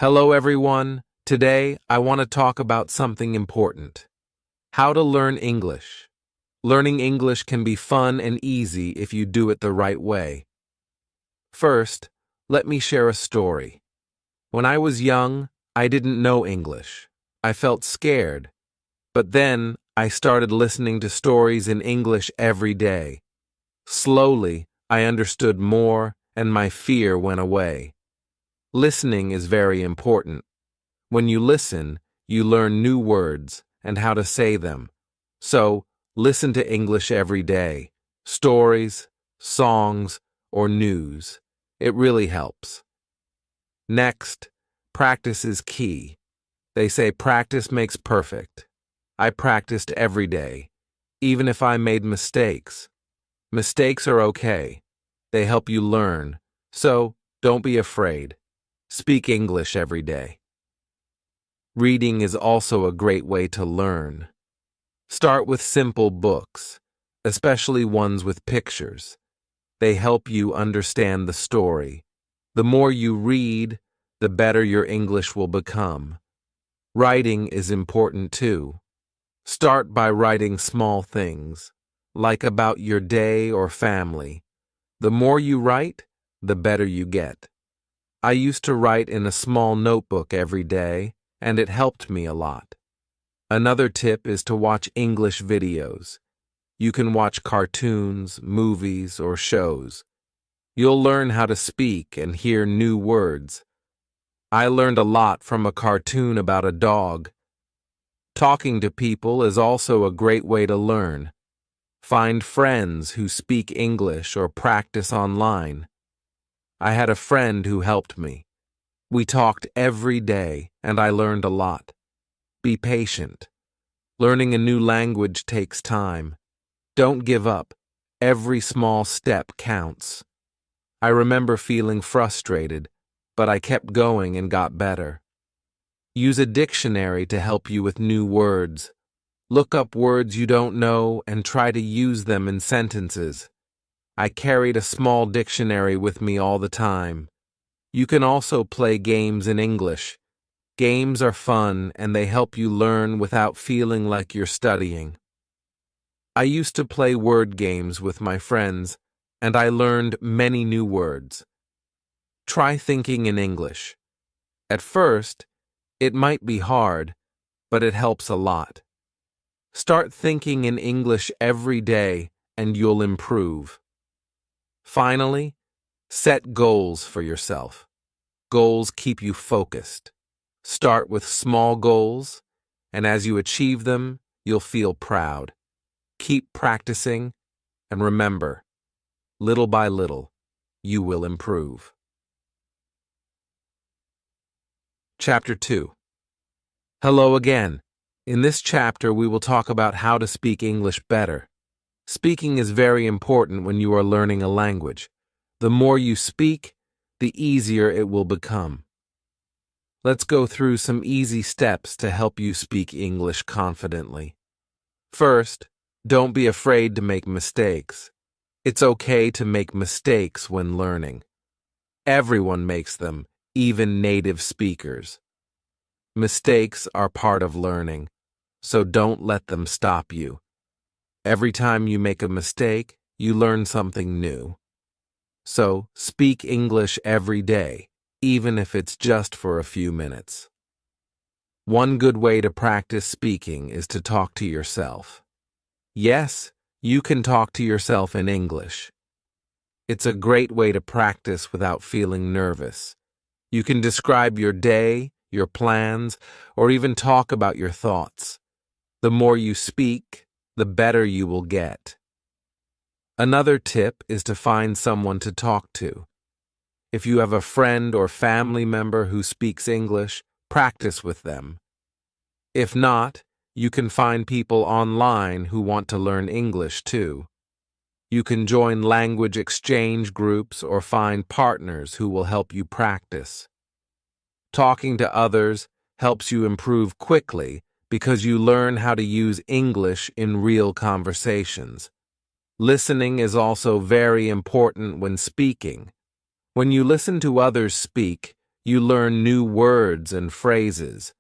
Hello everyone. Today I want to talk about something important. How to learn English. Learning English can be fun and easy if you do it the right way. First, let me share a story. When I was young, I didn't know English. I felt scared. But then I started listening to stories in English every day. Slowly, I understood more and my fear went away. Listening is very important. When you listen, you learn new words and how to say them. So, listen to English every day. Stories, songs, or news. It really helps. Next, practice is key. They say practice makes perfect. I practiced every day, even if I made mistakes. Mistakes are okay. They help you learn. So, don't be afraid. Speak English every day. Reading is also a great way to learn. Start with simple books, especially ones with pictures. They help you understand the story. The more you read, the better your English will become. Writing is important too. Start by writing small things, like about your day or family. The more you write, the better you get. I used to write in a small notebook every day, and it helped me a lot. Another tip is to watch English videos. You can watch cartoons, movies, or shows. You'll learn how to speak and hear new words. I learned a lot from a cartoon about a dog. Talking to people is also a great way to learn. Find friends who speak English or practice online. I had a friend who helped me. We talked every day, and I learned a lot. Be patient. Learning a new language takes time. Don't give up. Every small step counts. I remember feeling frustrated, but I kept going and got better. Use a dictionary to help you with new words. Look up words you don't know and try to use them in sentences. I carried a small dictionary with me all the time. You can also play games in English. Games are fun and they help you learn without feeling like you're studying. I used to play word games with my friends, and I learned many new words. Try thinking in English. At first, it might be hard, but it helps a lot. Start thinking in English every day and you'll improve. Finally, set goals for yourself. Goals keep you focused. Start with small goals, and as you achieve them, you'll feel proud. Keep practicing, and remember, little by little, you will improve. Chapter 2. Hello again. In this chapter, we will talk about how to speak English better. Speaking is very important when you are learning a language. The more you speak, the easier it will become. Let's go through some easy steps to help you speak English confidently. First, don't be afraid to make mistakes. It's okay to make mistakes when learning. Everyone makes them, even native speakers. Mistakes are part of learning, so don't let them stop you. Every time you make a mistake, you learn something new. So, speak English every day, even if it's just for a few minutes. One good way to practice speaking is to talk to yourself. Yes, you can talk to yourself in English. It's a great way to practice without feeling nervous. You can describe your day, your plans, or even talk about your thoughts. The more you speak, the better you will get. Another tip is to find someone to talk to. If you have a friend or family member who speaks English, practice with them. If not, you can find people online who want to learn English too. You can join language exchange groups or find partners who will help you practice. Talking to others helps you improve quickly because you learn how to use English in real conversations. Listening is also very important when speaking. When you listen to others speak, You learn new words and phrases.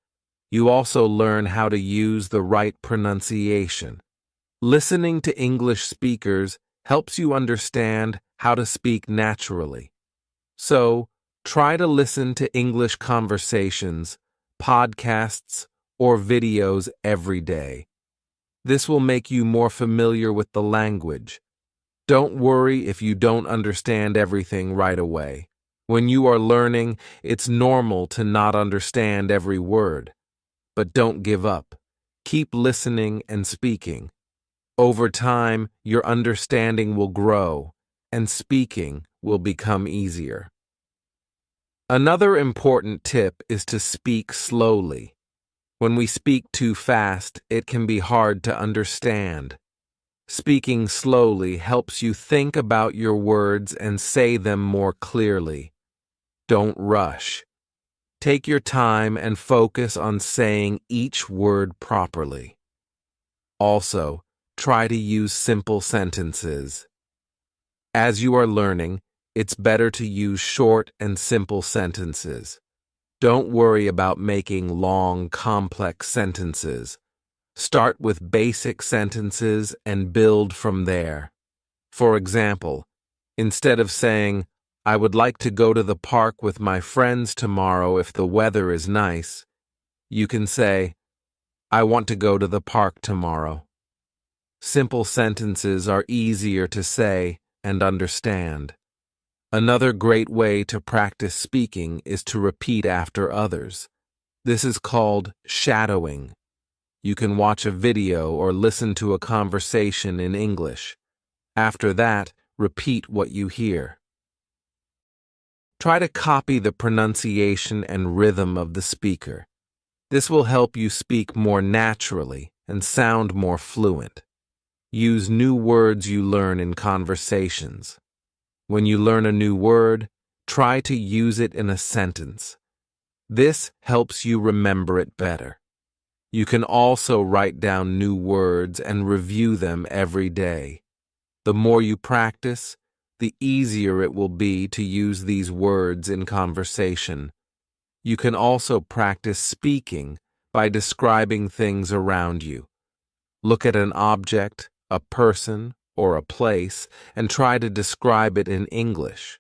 You also learn how to use the right pronunciation. Listening to English speakers helps you understand how to speak naturally. So, try to listen to English conversations, podcasts, or videos every day. This will make you more familiar with the language. Don't worry if you don't understand everything right away. When you are learning, it's normal to not understand every word. But don't give up. Keep listening and speaking. Over time, your understanding will grow, and speaking will become easier. Another important tip is to speak slowly. When we speak too fast, it can be hard to understand. Speaking slowly helps you think about your words and say them more clearly. Don't rush. Take your time and focus on saying each word properly. Also, try to use simple sentences. As you are learning, it's better to use short and simple sentences. Don't worry about making long, complex sentences. Start with basic sentences and build from there. For example, instead of saying, "I would like to go to the park with my friends tomorrow if the weather is nice," you can say, "I want to go to the park tomorrow." Simple sentences are easier to say and understand. Another great way to practice speaking is to repeat after others. This is called shadowing. You can watch a video or listen to a conversation in English. After that, repeat what you hear. Try to copy the pronunciation and rhythm of the speaker. This will help you speak more naturally and sound more fluent. Use new words you learn in conversations. When you learn a new word, try to use it in a sentence. This helps you remember it better. You can also write down new words and review them every day. The more you practice, the easier it will be to use these words in conversation. You can also practice speaking by describing things around you. Look at an object, a person, or a place, and try to describe it in English.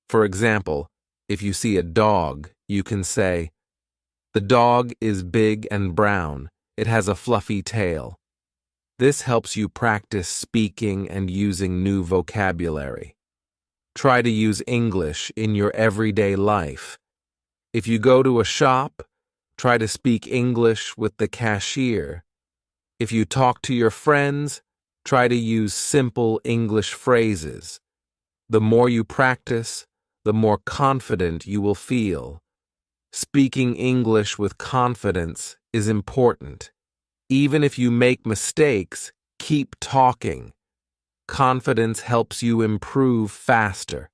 For example, if you see a dog, you can say, "The dog is big and brown. It has a fluffy tail." This helps you practice speaking and using new vocabulary. Try to use English in your everyday life. If you go to a shop, try to speak English with the cashier. If you talk to your friends, try to use simple English phrases. The more you practice, the more confident you will feel. Speaking English with confidence is important. Even if you make mistakes, keep talking. Confidence helps you improve faster.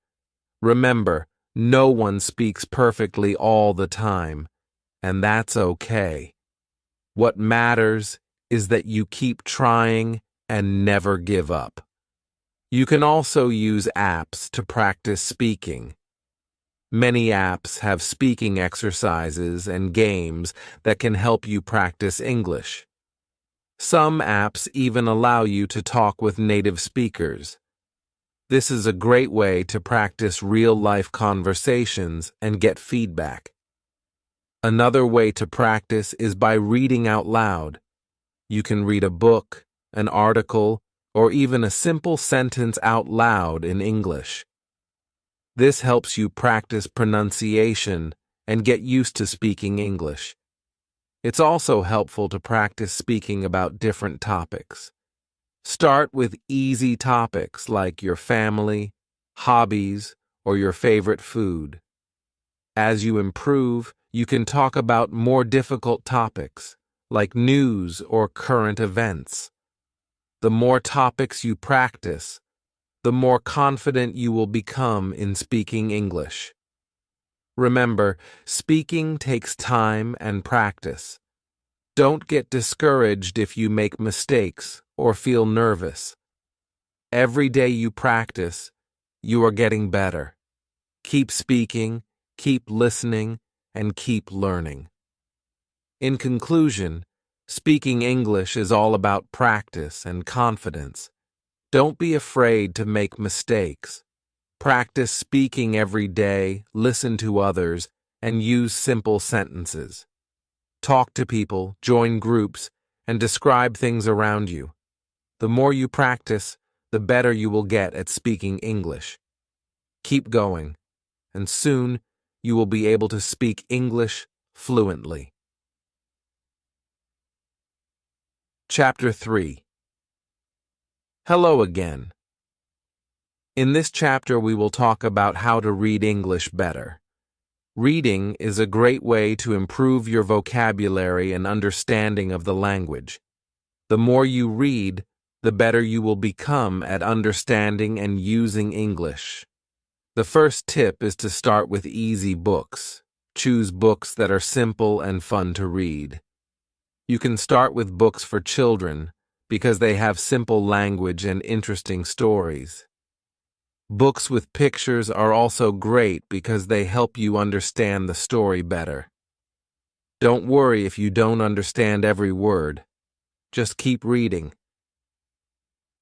Remember, no one speaks perfectly all the time, and that's okay. What matters is that you keep trying and never give up. You can also use apps to practice speaking. Many apps have speaking exercises and games that can help you practice English. Some apps even allow you to talk with native speakers. This is a great way to practice real-life conversations and get feedback. Another way to practice is by reading out loud. You can read a book, an article, or even a simple sentence out loud in English. This helps you practice pronunciation and get used to speaking English. It's also helpful to practice speaking about different topics. Start with easy topics like your family, hobbies, or your favorite food. As you improve, you can talk about more difficult topics like news or current events. The more topics you practice, the more confident you will become in speaking English. Remember, speaking takes time and practice. Don't get discouraged if you make mistakes or feel nervous. Every day you practice, you are getting better. Keep speaking Keep listening and keep learning. In conclusion, speaking English is all about practice and confidence. Don't be afraid to make mistakes. Practice speaking every day, listen to others, and use simple sentences. Talk to people, join groups, and describe things around you. The more you practice, the better you will get at speaking English. Keep going, and soon you will be able to speak English fluently. Chapter 3. Hello again. In this chapter, we will talk about how to read English better. Reading is a great way to improve your vocabulary and understanding of the language. The more you read, the better you will become at understanding and using English. The first tip is to start with easy books. Choose books that are simple and fun to read. You can start with books for children because they have simple language and interesting stories. Books with pictures are also great because they help you understand the story better. Don't worry if you don't understand every word. Just keep reading.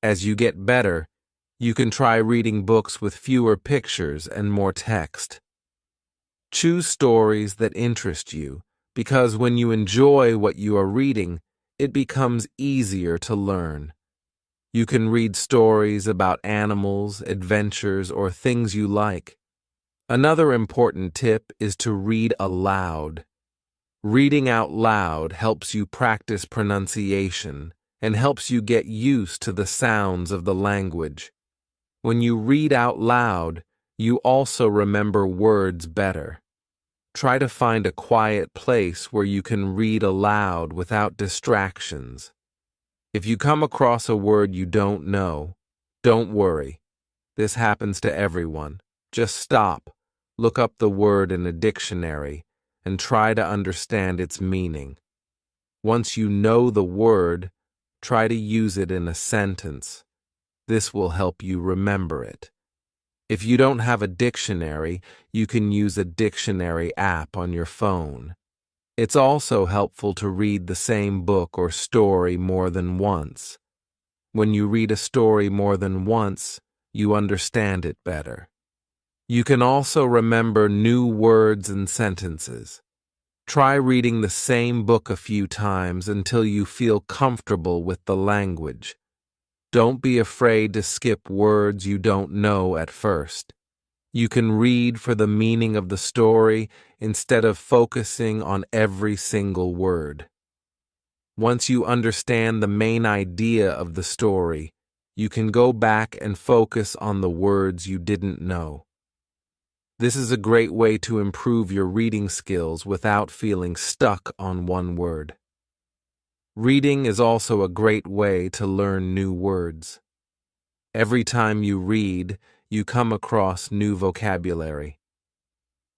As you get better, you can try reading books with fewer pictures and more text. Choose stories that interest you, because when you enjoy what you are reading, it becomes easier to learn. You can read stories about animals, adventures, or things you like. Another important tip is to read aloud. Reading out loud helps you practice pronunciation and helps you get used to the sounds of the language. When you read out loud, you also remember words better. Try to find a quiet place where you can read aloud without distractions. If you come across a word you don't know, don't worry. This happens to everyone. Just stop, look up the word in a dictionary, and try to understand its meaning. Once you know the word, try to use it in a sentence. This will help you remember it. If you don't have a dictionary, you can use a dictionary app on your phone. It's also helpful to read the same book or story more than once. When you read a story more than once, you understand it better. You can also remember new words and sentences. Try reading the same book a few times until you feel comfortable with the language. Don't be afraid to skip words you don't know at first. You can read for the meaning of the story instead of focusing on every single word. Once you understand the main idea of the story, you can go back and focus on the words you didn't know. This is a great way to improve your reading skills without feeling stuck on one word. Reading is also a great way to learn new words. Every time you read, you come across new vocabulary.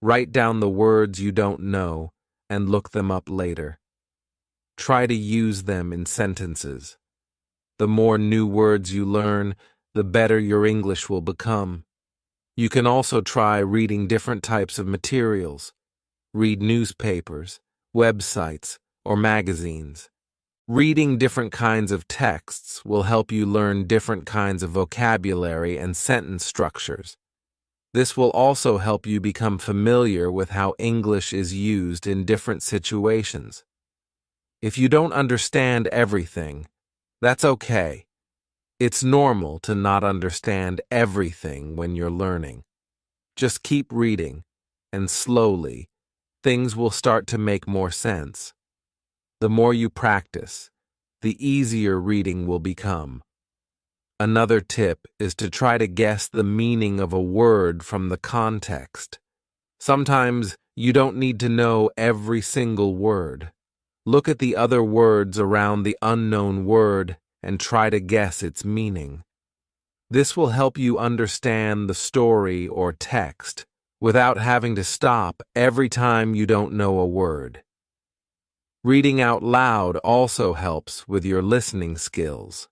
Write down the words you don't know and look them up later. Try to use them in sentences. The more new words you learn, the better your English will become. You can also try reading different types of materials. Read newspapers, websites, or magazines. Reading different kinds of texts will help you learn different kinds of vocabulary and sentence structures. This will also help you become familiar with how English is used in different situations. If you don't understand everything, that's okay. It's normal to not understand everything when you're learning. Just keep reading, and slowly, things will start to make more sense. The more you practice, the easier reading will become. Another tip is to try to guess the meaning of a word from the context. Sometimes you don't need to know every single word. Look at the other words around the unknown word and try to guess its meaning. This will help you understand the story or text without having to stop every time you don't know a word. Reading out loud also helps with your listening skills.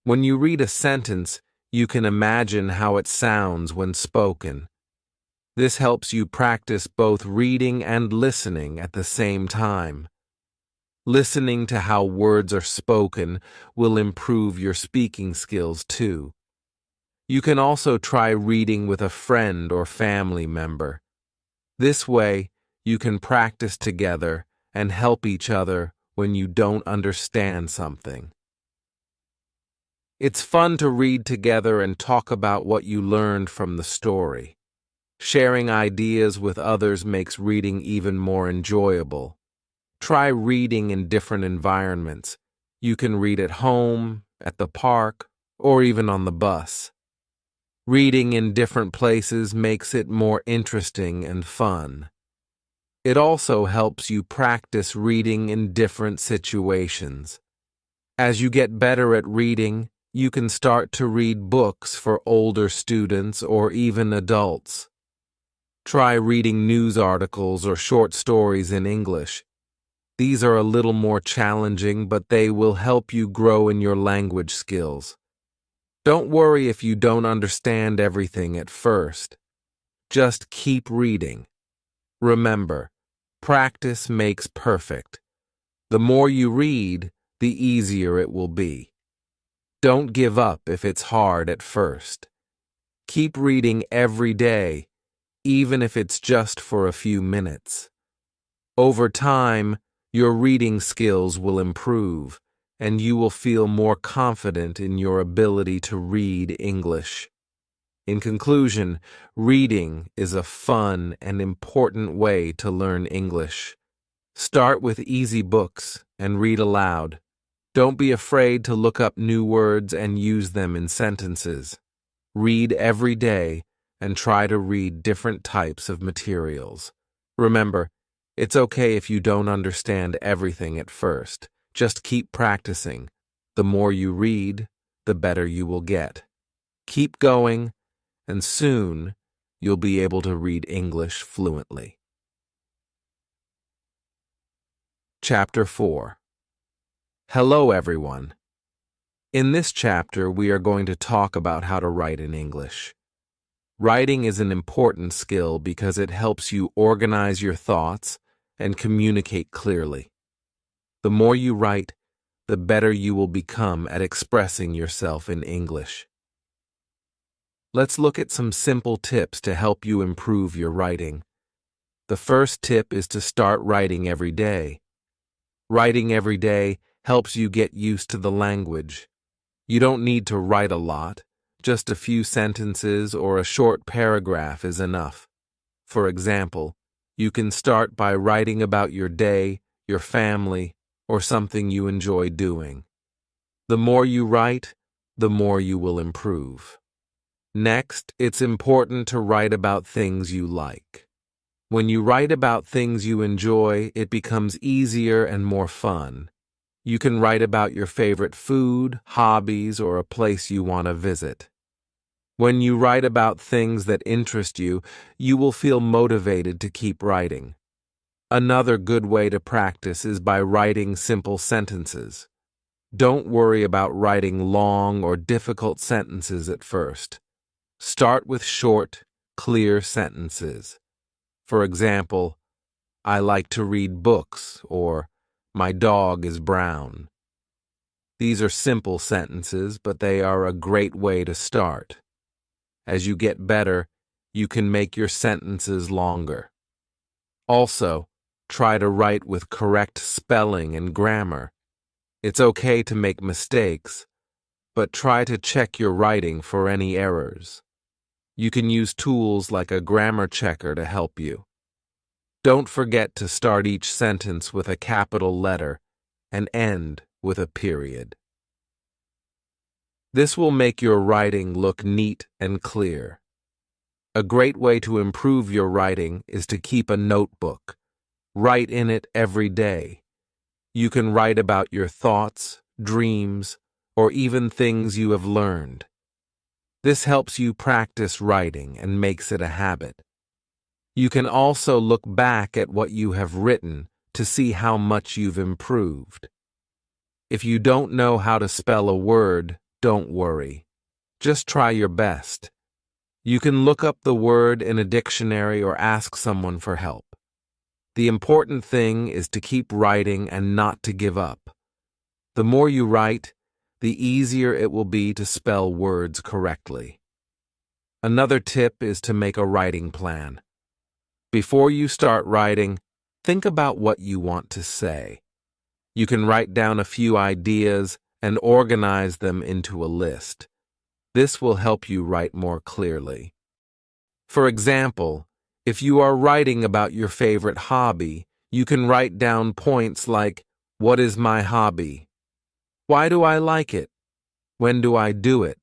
When you read a sentence, you can imagine how it sounds when spoken. This helps you practice both reading and listening at the same time. Listening to how words are spoken will improve your speaking skills too. You can also try reading with a friend or family member. This way, you can practice together and help each other when you don't understand something. It's fun to read together and talk about what you learned from the story. Sharing ideas with others makes reading even more enjoyable. Try reading in different environments. You can read at home, at the park, or even on the bus. Reading in different places makes it more interesting and fun. It also helps you practice reading in different situations. As you get better at reading, you can start to read books for older students or even adults. Try reading news articles or short stories in English. These are a little more challenging, but they will help you grow in your language skills. Don't worry if you don't understand everything at first. Just keep reading. Remember, practice makes perfect. The more you read, the easier it will be. Don't give up if it's hard at first. Keep reading every day, even if it's just for a few minutes. Over time, your reading skills will improve, and you will feel more confident in your ability to read English. In conclusion, reading is a fun and important way to learn English. Start with easy books and read aloud. Don't be afraid to look up new words and use them in sentences. Read every day and try to read different types of materials. Remember, it's okay if you don't understand everything at first. Just keep practicing. The more you read, the better you will get. Keep going, and soon you'll be able to read English fluently. Chapter 4. Hello, everyone. In this chapter, we are going to talk about how to write in English. Writing is an important skill because it helps you organize your thoughts and communicate clearly. The more you write, the better you will become at expressing yourself in English. Let's look at some simple tips to help you improve your writing. The first tip is to start writing every day. Writing every day helps you get used to the language. You don't need to write a lot. Just a few sentences or a short paragraph is enough. For example, you can start by writing about your day, your family, or something you enjoy doing. The more you write, the more you will improve. Next, it's important to write about things you like. When you write about things you enjoy, it becomes easier and more fun. You can write about your favorite food, hobbies, or a place you want to visit. When you write about things that interest you, you will feel motivated to keep writing. Another good way to practice is by writing simple sentences. Don't worry about writing long or difficult sentences at first. Start with short, clear sentences. For example, I like to read books, or my dog is brown. These are simple sentences, but they are a great way to start. As you get better, you can make your sentences longer. Also, try to write with correct spelling and grammar. It's okay to make mistakes, but try to check your writing for any errors. You can use tools like a grammar checker to help you. Don't forget to start each sentence with a capital letter and end with a period. This will make your writing look neat and clear. A great way to improve your writing is to keep a notebook. Write in it every day. You can write about your thoughts, dreams, or even things you have learned. This helps you practice writing and makes it a habit. You can also look back at what you have written to see how much you've improved. If you don't know how to spell a word, don't worry. Just try your best. You can look up the word in a dictionary or ask someone for help. The important thing is to keep writing and not to give up. The more you write, the easier it will be to spell words correctly. Another tip is to make a writing plan. Before you start writing, think about what you want to say. You can write down a few ideas and organize them into a list. This will help you write more clearly. For example, if you are writing about your favorite hobby, you can write down points like, "What is my hobby? Why do I like it? When do I do it?"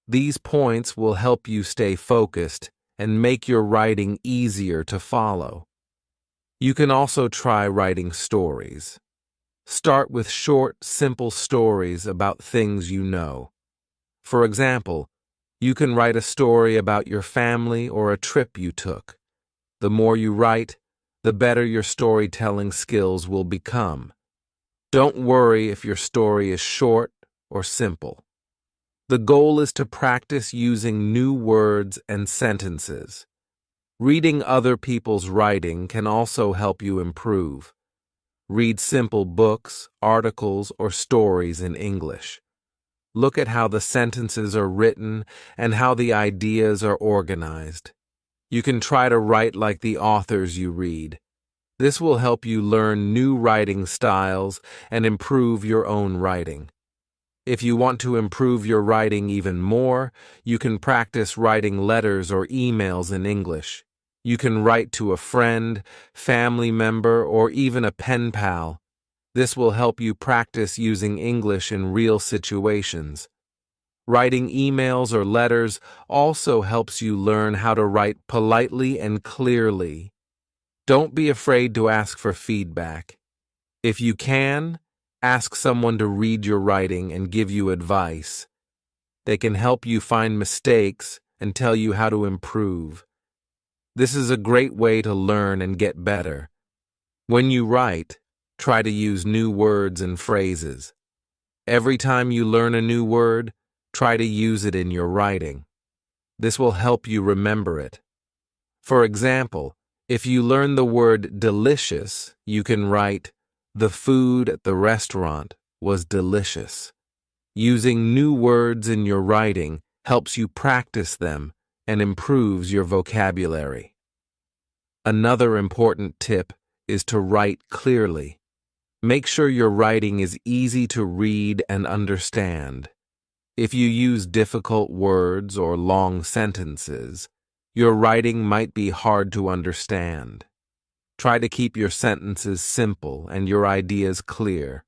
These points will help you stay focused and make your writing easier to follow. You can also try writing stories. Start with short, simple stories about things you know. For example, you can write a story about your family or a trip you took. The more you write, the better your storytelling skills will become. Don't worry if your story is short or simple. The goal is to practice using new words and sentences. Reading other people's writing can also help you improve. Read simple books, articles, or stories in English. Look at how the sentences are written and how the ideas are organized. You can try to write like the authors you read. This will help you learn new writing styles and improve your own writing. If you want to improve your writing even more, you can practice writing letters or emails in English. You can write to a friend, family member, or even a pen pal. This will help you practice using English in real situations. Writing emails or letters also helps you learn how to write politely and clearly. Don't be afraid to ask for feedback. If you can, ask someone to read your writing and give you advice. They can help you find mistakes and tell you how to improve. This is a great way to learn and get better. When you write, try to use new words and phrases. Every time you learn a new word, try to use it in your writing. This will help you remember it. For example, if you learn the word delicious, you can write, "The food at the restaurant was delicious." Using new words in your writing helps you practice them and improves your vocabulary. Another important tip is to write clearly. Make sure your writing is easy to read and understand. If you use difficult words or long sentences, your writing might be hard to understand. Try to keep your sentences simple and your ideas clear.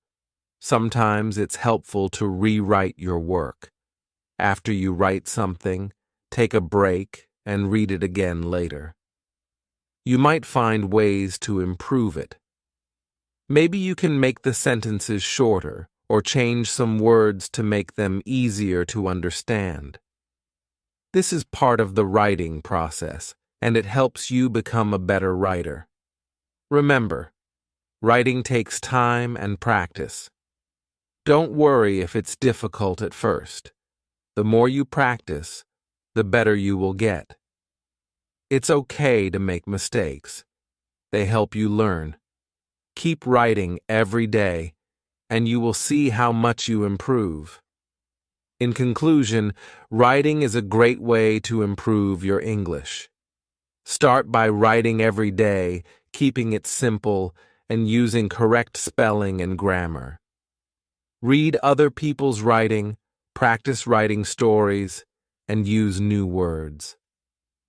Sometimes it's helpful to rewrite your work. After you write something, take a break and read it again later. You might find ways to improve it. Maybe you can make the sentences shorter or change some words to make them easier to understand. This is part of the writing process, and it helps you become a better writer. Remember, writing takes time and practice. Don't worry if it's difficult at first. The more you practice, the better you will get. It's okay to make mistakes. They help you learn. Keep writing every day, and you will see how much you improve. In conclusion, writing is a great way to improve your English. Start by writing every day, keeping it simple, and using correct spelling and grammar. Read other people's writing, practice writing stories, and use new words.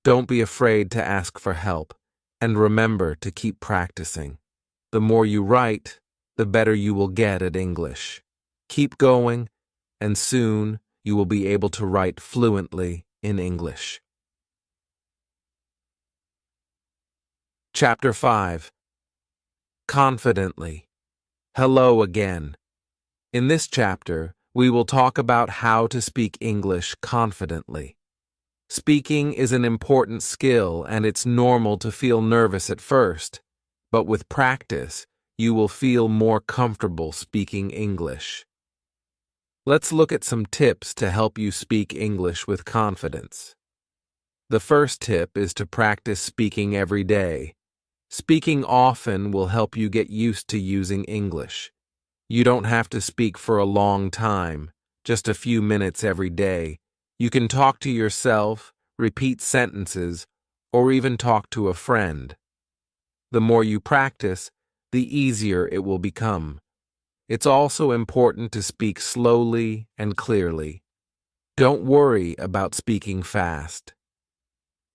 Don't be afraid to ask for help, and remember to keep practicing. The more you write, the better you will get at English. Keep going, and soon you will be able to write fluently in English. Chapter 5. Confidently. Hello again. In this chapter, we will talk about how to speak English confidently. Speaking is an important skill, and it's normal to feel nervous at first, but with practice, you will feel more comfortable speaking English. Let's look at some tips to help you speak English with confidence. The first tip is to practice speaking every day. Speaking often will help you get used to using English. You don't have to speak for a long time, just a few minutes every day. You can talk to yourself, repeat sentences, or even talk to a friend. The more you practice, the easier it will become. It's also important to speak slowly and clearly. Don't worry about speaking fast.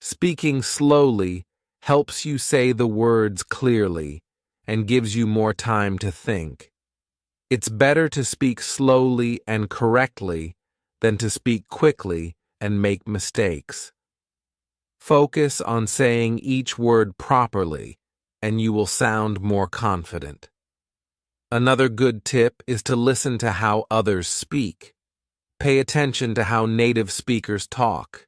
Speaking slowly helps you say the words clearly and gives you more time to think. It's better to speak slowly and correctly than to speak quickly and make mistakes. Focus on saying each word properly, and you will sound more confident. Another good tip is to listen to how others speak. Pay attention to how native speakers talk.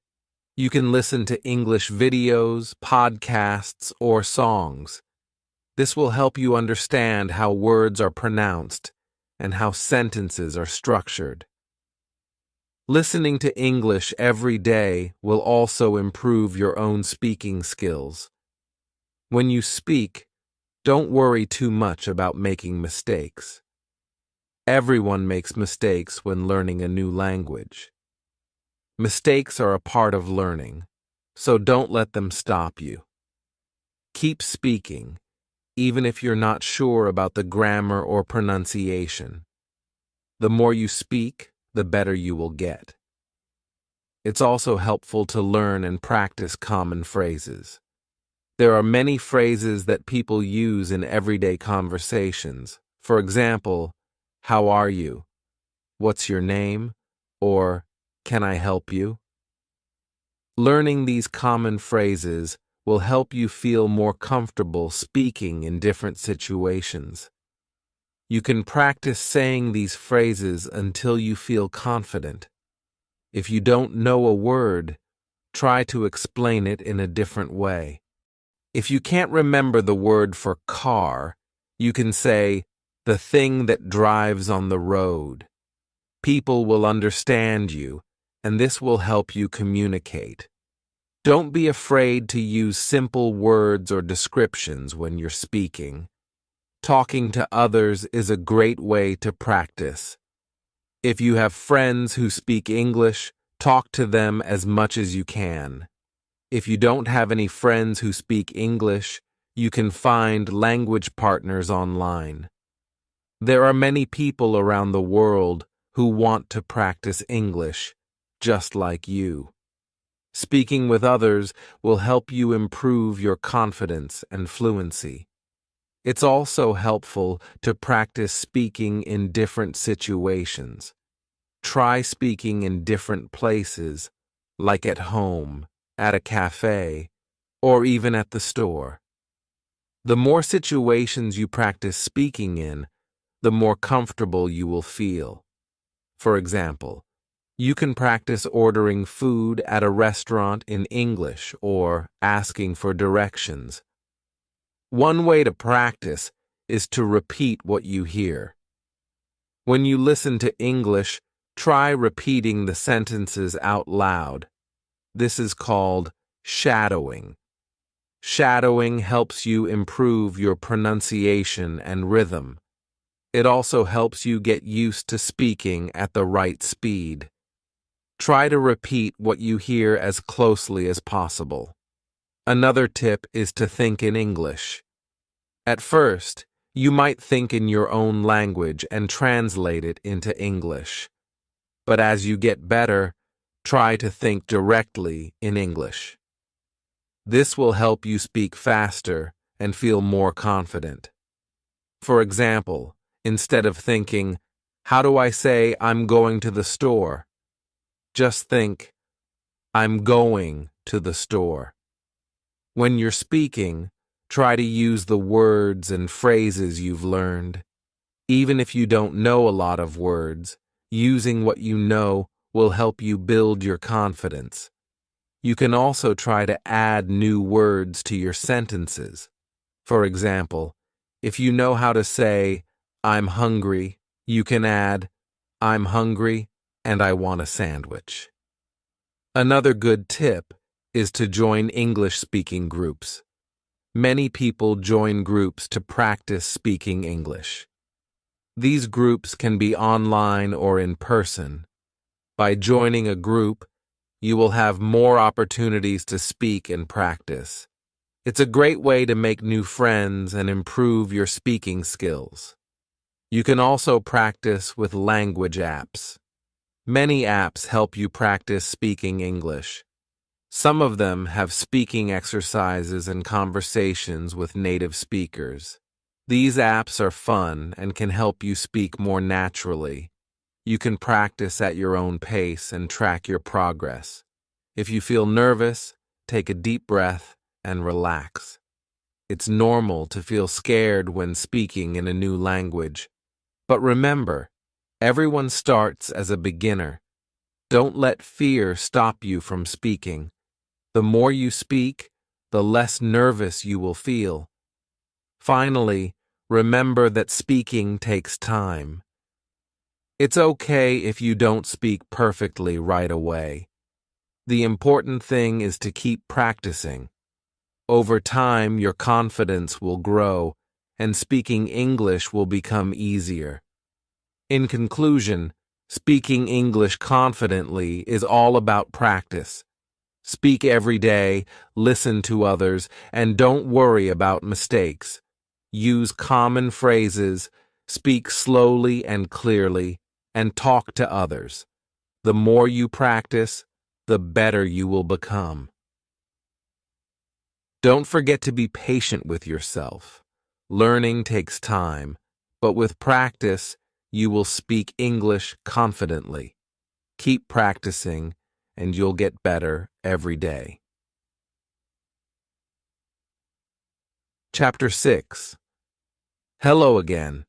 You can listen to English videos, podcasts, or songs. This will help you understand how words are pronounced and how sentences are structured. Listening to English every day will also improve your own speaking skills. When you speak, don't worry too much about making mistakes. Everyone makes mistakes when learning a new language. Mistakes are a part of learning, so don't let them stop you. Keep speaking, even if you're not sure about the grammar or pronunciation. The more you speak, the better you will get. It's also helpful to learn and practice common phrases. There are many phrases that people use in everyday conversations. For example, how are you? What's your name? Or, can I help you? Learning these common phrases will help you feel more comfortable speaking in different situations. You can practice saying these phrases until you feel confident. If you don't know a word, try to explain it in a different way. If you can't remember the word for car, you can say, the thing that drives on the road. People will understand you, and this will help you communicate. Don't be afraid to use simple words or descriptions when you're speaking. Talking to others is a great way to practice. If you have friends who speak English, talk to them as much as you can. If you don't have any friends who speak English, you can find language partners online. There are many people around the world who want to practice English, just like you. Speaking with others will help you improve your confidence and fluency. It's also helpful to practice speaking in different situations. Try speaking in different places, like at home, at a cafe, or even at the store. The more situations you practice speaking in, the more comfortable you will feel. For example, you can practice ordering food at a restaurant in English or asking for directions. One way to practice is to repeat what you hear. When you listen to English, try repeating the sentences out loud. This is called shadowing. Shadowing helps you improve your pronunciation and rhythm. It also helps you get used to speaking at the right speed. Try to repeat what you hear as closely as possible. Another tip is to think in English. At first, you might think in your own language and translate it into English. But as you get better, try to think directly in English. This will help you speak faster and feel more confident. For example, instead of thinking, how do I say I'm going to the store? Just think, I'm going to the store. When you're speaking, try to use the words and phrases you've learned. Even if you don't know a lot of words, using what you know will help you build your confidence. You can also try to add new words to your sentences. For example, if you know how to say, I'm hungry, you can add, I'm hungry and I want a sandwich. Another good tip is to join English-speaking groups. Many people join groups to practice speaking English. These groups can be online or in person. By joining a group, you will have more opportunities to speak and practice. It's a great way to make new friends and improve your speaking skills. You can also practice with language apps. Many apps help you practice speaking English. Some of them have speaking exercises and conversations with native speakers. These apps are fun and can help you speak more naturally. You can practice at your own pace and track your progress. If you feel nervous, take a deep breath and relax. It's normal to feel scared when speaking in a new language. But remember, everyone starts as a beginner. Don't let fear stop you from speaking. The more you speak, the less nervous you will feel. Finally, remember that speaking takes time. It's okay if you don't speak perfectly right away. The important thing is to keep practicing. Over time, your confidence will grow, and speaking English will become easier. In conclusion, speaking English confidently is all about practice. Speak every day, listen to others, and don't worry about mistakes. Use common phrases, speak slowly and clearly, and talk to others. The more you practice, the better you will become. Don't forget to be patient with yourself. Learning takes time, but with practice, you will speak English confidently. Keep practicing, and you'll get better every day. Chapter 6. Hello again.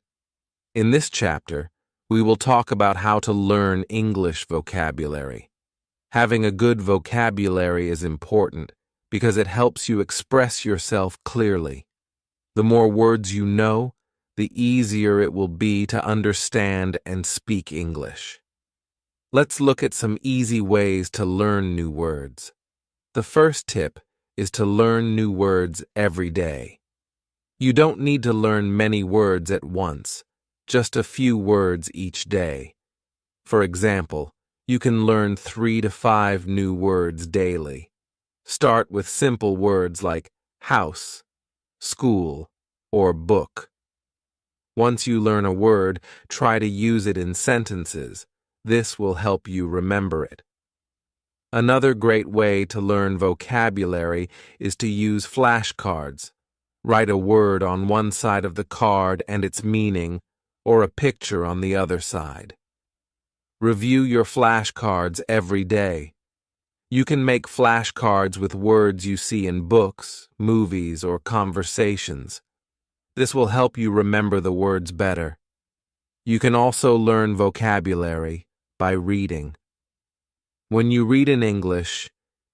In this chapter, we will talk about how to learn English vocabulary. Having a good vocabulary is important because it helps you express yourself clearly. The more words you know, the easier it will be to understand and speak English. Let's look at some easy ways to learn new words. The first tip is to learn new words every day. You don't need to learn many words at once, just a few words each day. For example, you can learn 3 to 5 new words daily. Start with simple words like house, school, or book. Once you learn a word, try to use it in sentences. This will help you remember it. Another great way to learn vocabulary is to use flashcards. Write a word on one side of the card and its meaning, or a picture on the other side. Review your flashcards every day. You can make flashcards with words you see in books, movies, or conversations. This will help you remember the words better. You can also learn vocabulary by reading. When you read in English,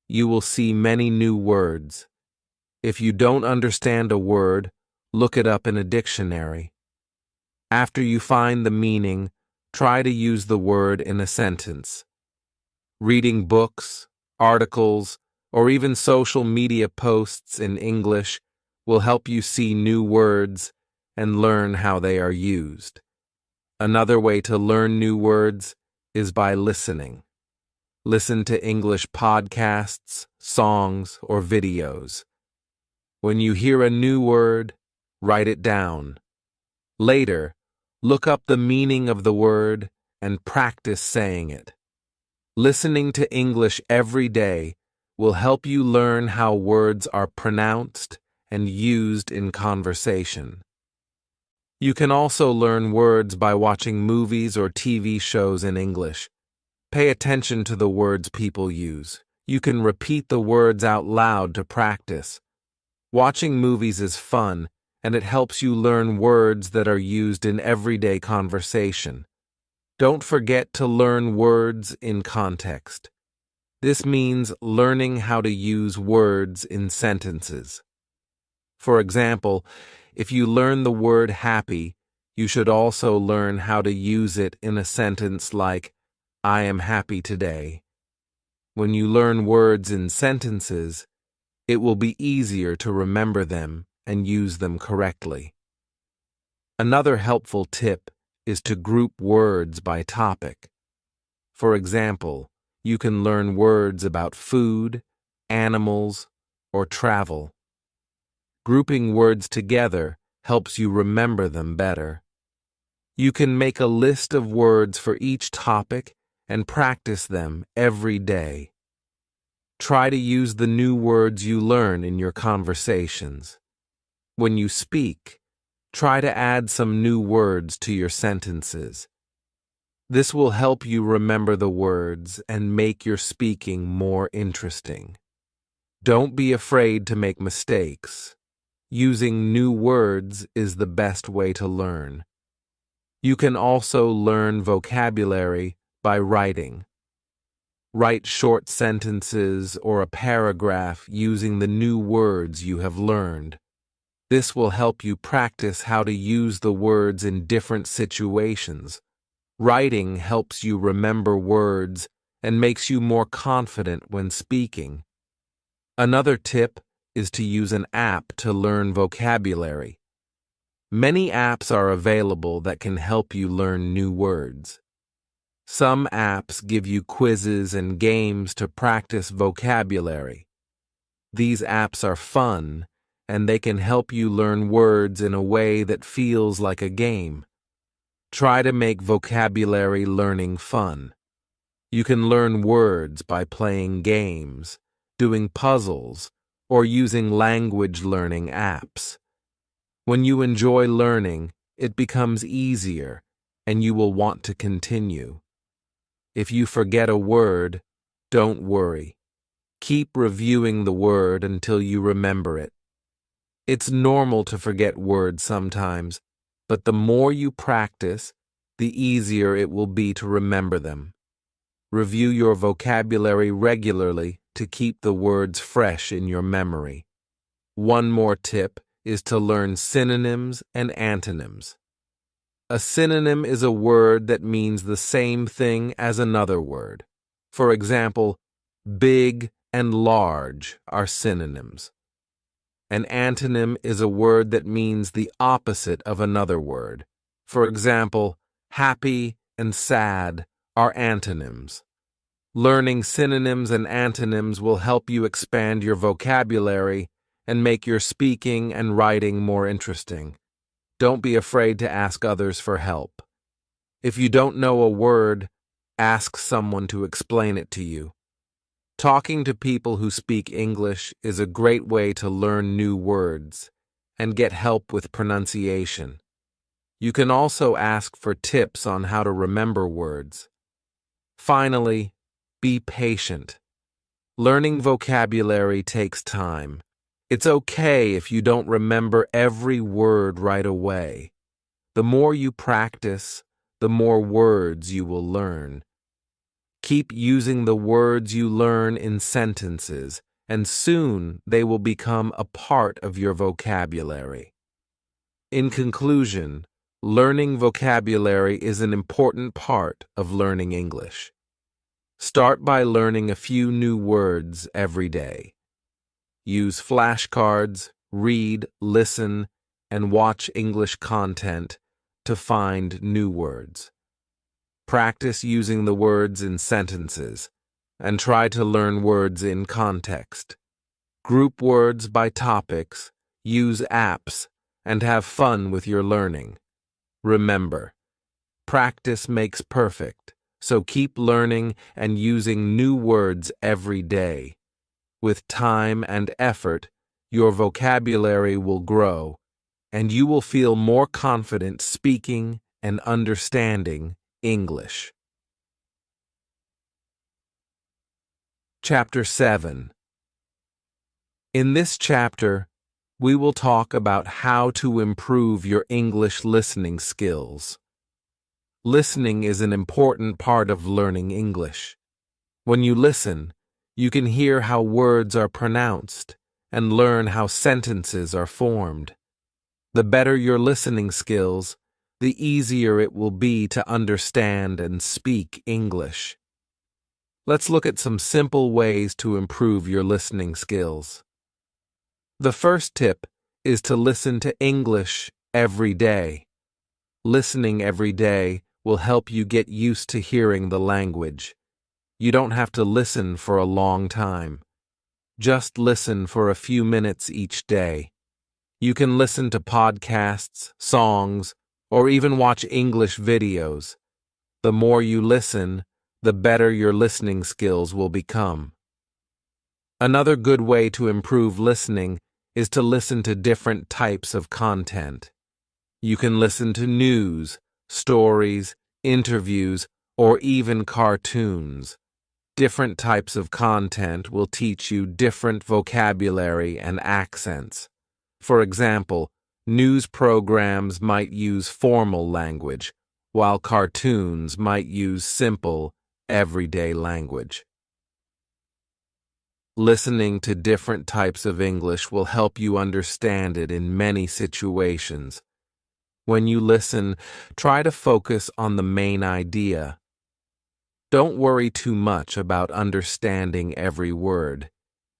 you will see many new words. If you don't understand a word, look it up in a dictionary. After you find the meaning, try to use the word in a sentence. Reading books, articles, or even social media posts in English will help you see new words and learn how they are used. Another way to learn new words is by listening. Listen to English podcasts, songs, or videos. When you hear a new word, write it down. Later, look up the meaning of the word and practice saying it. Listening to English every day will help you learn how words are pronounced and used in conversation. You can also learn words by watching movies or TV shows in English. Pay attention to the words people use. You can repeat the words out loud to practice. Watching movies is fun, and it helps you learn words that are used in everyday conversation. Don't forget to learn words in context. This means learning how to use words in sentences. For example, if you learn the word happy, you should also learn how to use it in a sentence like, I am happy today. When you learn words in sentences, it will be easier to remember them and use them correctly. Another helpful tip is to group words by topic. For example, you can learn words about food, animals, or travel. Grouping words together helps you remember them better. You can make a list of words for each topic and practice them every day. Try to use the new words you learn in your conversations. When you speak, try to add some new words to your sentences. This will help you remember the words and make your speaking more interesting. Don't be afraid to make mistakes. Using new words is the best way to learn. You can also learn vocabulary by writing. Write short sentences or a paragraph using the new words you have learned. This will help you practice how to use the words in different situations. Writing helps you remember words and makes you more confident when speaking. Another tip is to use an app to learn vocabulary. Many apps are available that can help you learn new words. Some apps give you quizzes and games to practice vocabulary. These apps are fun, and they can help you learn words in a way that feels like a game. Try to make vocabulary learning fun. You can learn words by playing games, doing puzzles, or using language learning apps. When you enjoy learning, it becomes easier, and you will want to continue. If you forget a word, don't worry. Keep reviewing the word until you remember it. It's normal to forget words sometimes, but the more you practice, the easier it will be to remember them. Review your vocabulary regularly to keep the words fresh in your memory. One more tip is to learn synonyms and antonyms. A synonym is a word that means the same thing as another word. For example, big and large are synonyms. An antonym is a word that means the opposite of another word. For example, happy and sad are antonyms. Learning synonyms and antonyms will help you expand your vocabulary and make your speaking and writing more interesting. Don't be afraid to ask others for help. If you don't know a word, ask someone to explain it to you. Talking to people who speak English is a great way to learn new words and get help with pronunciation. You can also ask for tips on how to remember words. Finally, be patient. Learning vocabulary takes time. It's okay if you don't remember every word right away. The more you practice, the more words you will learn. Keep using the words you learn in sentences, and soon they will become a part of your vocabulary. In conclusion, learning vocabulary is an important part of learning English. Start by learning a few new words every day. Use flashcards, read, listen, and watch English content to find new words. Practice using the words in sentences, and try to learn words in context. Group words by topics, use apps, and have fun with your learning. Remember, practice makes perfect, so keep learning and using new words every day. With time and effort, your vocabulary will grow, and you will feel more confident speaking and understanding English. Chapter 7. In this chapter, we will talk about how to improve your English listening skills. Listening is an important part of learning English. When you listen, you can hear how words are pronounced and learn how sentences are formed. The better your listening skills, the easier it will be to understand and speak English. Let's look at some simple ways to improve your listening skills. The first tip is to listen to English every day. Listening every day will help you get used to hearing the language. You don't have to listen for a long time. Just listen for a few minutes each day. You can listen to podcasts, songs, or even watch English videos. The more you listen, the better your listening skills will become. Another good way to improve listening is to listen to different types of content. You can listen to news, stories, interviews, or even cartoons. Different types of content will teach you different vocabulary and accents. For example, news programs might use formal language, while cartoons might use simple, everyday language. Listening to different types of English will help you understand it in many situations. When you listen, try to focus on the main idea. Don't worry too much about understanding every word.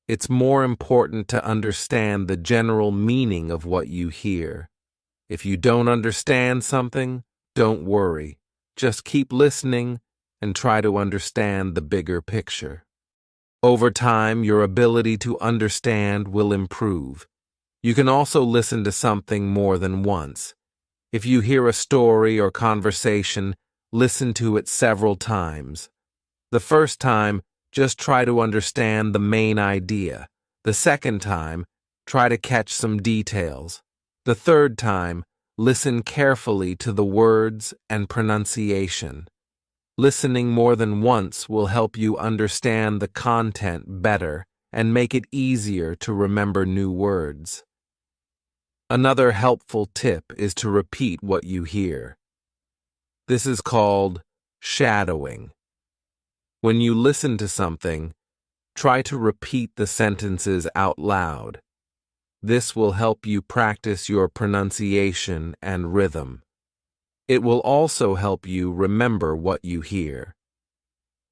It's more important to understand the general meaning of what you hear. If you don't understand something, don't worry. Just keep listening and try to understand the bigger picture. Over time, your ability to understand will improve. You can also listen to something more than once. If you hear a story or conversation, listen to it several times. The first time, just try to understand the main idea. The second time, try to catch some details. The third time, listen carefully to the words and pronunciation. Listening more than once will help you understand the content better and make it easier to remember new words. Another helpful tip is to repeat what you hear. This is called shadowing. When you listen to something, try to repeat the sentences out loud. This will help you practice your pronunciation and rhythm. It will also help you remember what you hear.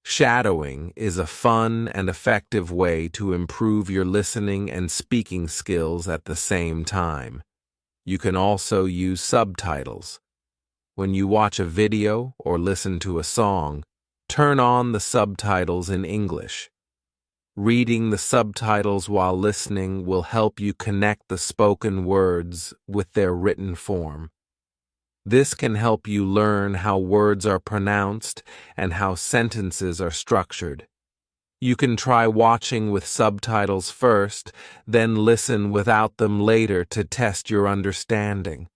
Shadowing is a fun and effective way to improve your listening and speaking skills at the same time. You can also use subtitles. When you watch a video or listen to a song, turn on the subtitles in English. Reading the subtitles while listening will help you connect the spoken words with their written form. This can help you learn how words are pronounced and how sentences are structured. You can try watching with subtitles first, then listen without them later to test your understanding.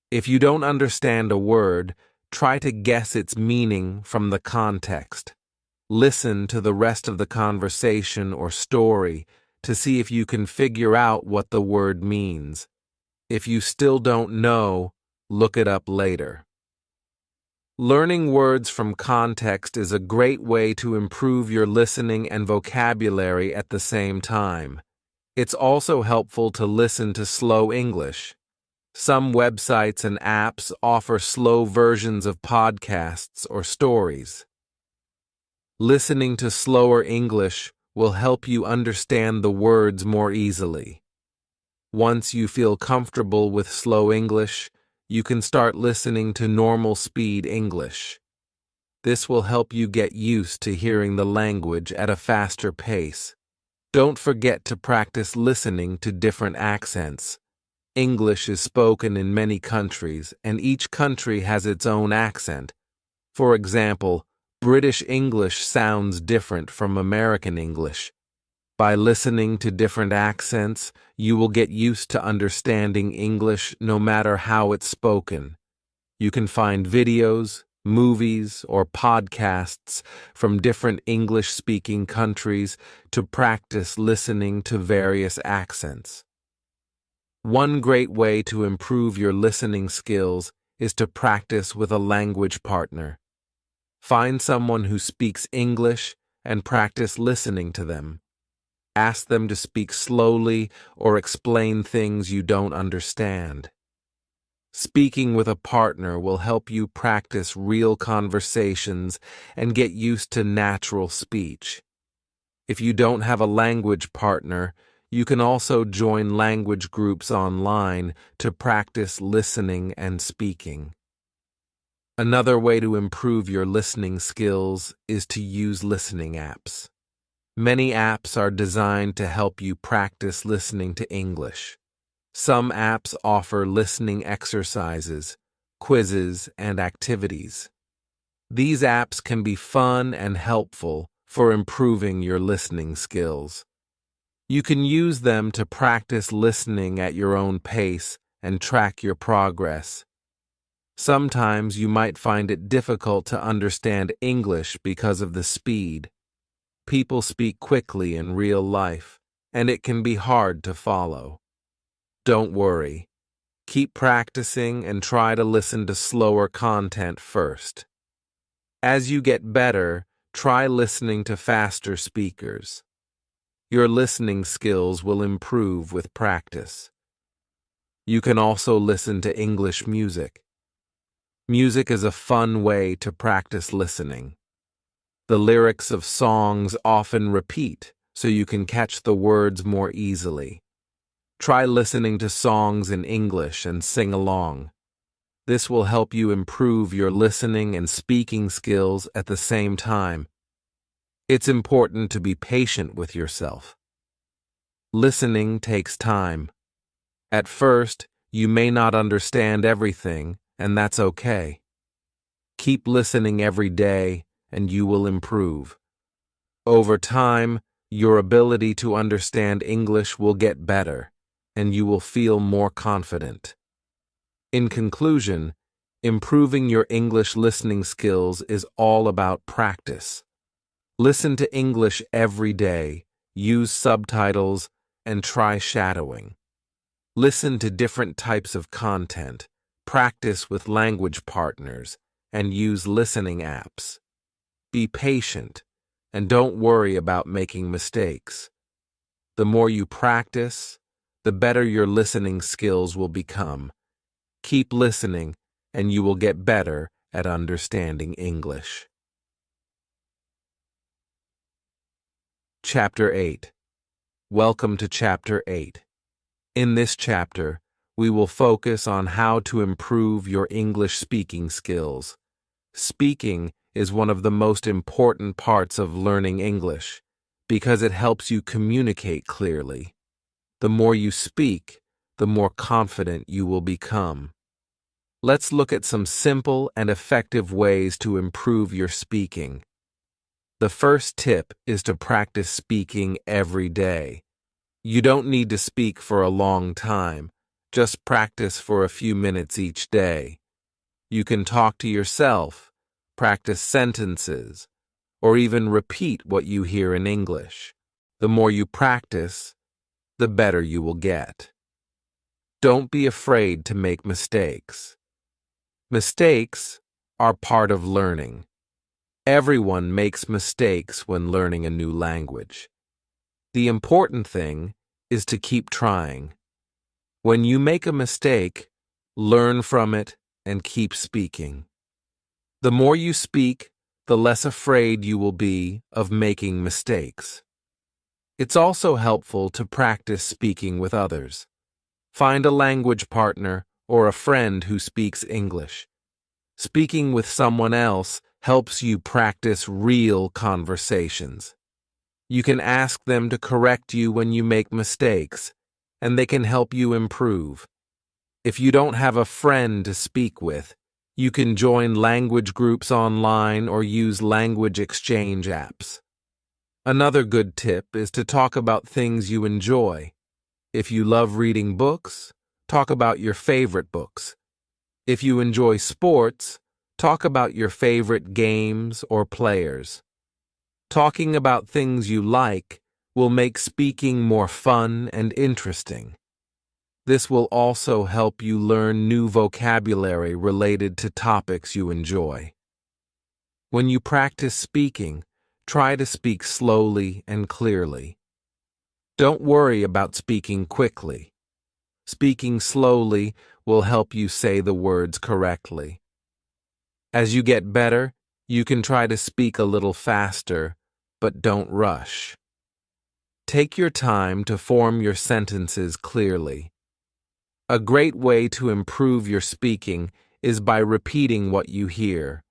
If you don't understand a word, try to guess its meaning from the context. Listen to the rest of the conversation or story to see if you can figure out what the word means. If you still don't know, look it up later. Learning words from context is a great way to improve your listening and vocabulary at the same time. It's also helpful to listen to slow English. Some websites and apps offer slow versions of podcasts or stories. Listening to slower English will help you understand the words more easily. Once you feel comfortable with slow English, you can start listening to normal speed English. This will help you get used to hearing the language at a faster pace. Don't forget to practice listening to different accents. English is spoken in many countries, and each country has its own accent. For example, British English sounds different from American English. By listening to different accents, you will get used to understanding English no matter how it's spoken. You can find videos, movies, or podcasts from different English-speaking countries to practice listening to various accents. One great way to improve your listening skills is to practice with a language partner. Find someone who speaks English and practice listening to them. Ask them to speak slowly or explain things you don't understand. Speaking with a partner will help you practice real conversations and get used to natural speech. If you don't have a language partner, you can also join language groups online to practice listening and speaking. Another way to improve your listening skills is to use listening apps. Many apps are designed to help you practice listening to English. Some apps offer listening exercises, quizzes, and activities. These apps can be fun and helpful for improving your listening skills. You can use them to practice listening at your own pace and track your progress. Sometimes you might find it difficult to understand English because of the speed. People speak quickly in real life, and it can be hard to follow. Don't worry. Keep practicing and try to listen to slower content first. As you get better, try listening to faster speakers. Your listening skills will improve with practice. You can also listen to English music. Music is a fun way to practice listening. The lyrics of songs often repeat, so you can catch the words more easily. Try listening to songs in English and sing along. This will help you improve your listening and speaking skills at the same time. It's important to be patient with yourself. Listening takes time. At first, you may not understand everything, and that's okay. Keep listening every day, and you will improve. Over time, your ability to understand English will get better, and you will feel more confident. In conclusion, improving your English listening skills is all about practice. Listen to English every day, use subtitles, and try shadowing. Listen to different types of content, practice with language partners, and use listening apps. Be patient, and don't worry about making mistakes. The more you practice, the better your listening skills will become. Keep listening, and you will get better at understanding English. Chapter 8. Welcome to Chapter 8. In this chapter, we will focus on how to improve your English speaking skills. Speaking is one of the most important parts of learning English because it helps you communicate clearly. The more you speak, the more confident you will become. Let's look at some simple and effective ways to improve your speaking. The first tip is to practice speaking every day. You don't need to speak for a long time. Just practice for a few minutes each day. You can talk to yourself, practice sentences, or even repeat what you hear in English. The more you practice, the better you will get. Don't be afraid to make mistakes. Mistakes are part of learning. Everyone makes mistakes when learning a new language. The important thing is to keep trying. When you make a mistake, learn from it and keep speaking. The more you speak, the less afraid you will be of making mistakes. It's also helpful to practice speaking with others. Find a language partner or a friend who speaks English. Speaking with someone else helps you practice real conversations. You can ask them to correct you when you make mistakes, and they can help you improve. If you don't have a friend to speak with, you can join language groups online or use language exchange apps. Another good tip is to talk about things you enjoy. If you love reading books, talk about your favorite books. If you enjoy sports, talk about your favorite games or players. Talking about things you like will make speaking more fun and interesting. This will also help you learn new vocabulary related to topics you enjoy. When you practice speaking, try to speak slowly and clearly. Don't worry about speaking quickly. Speaking slowly will help you say the words correctly. As you get better, you can try to speak a little faster, but don't rush. Take your time to form your sentences clearly. A great way to improve your speaking is by repeating what you hear.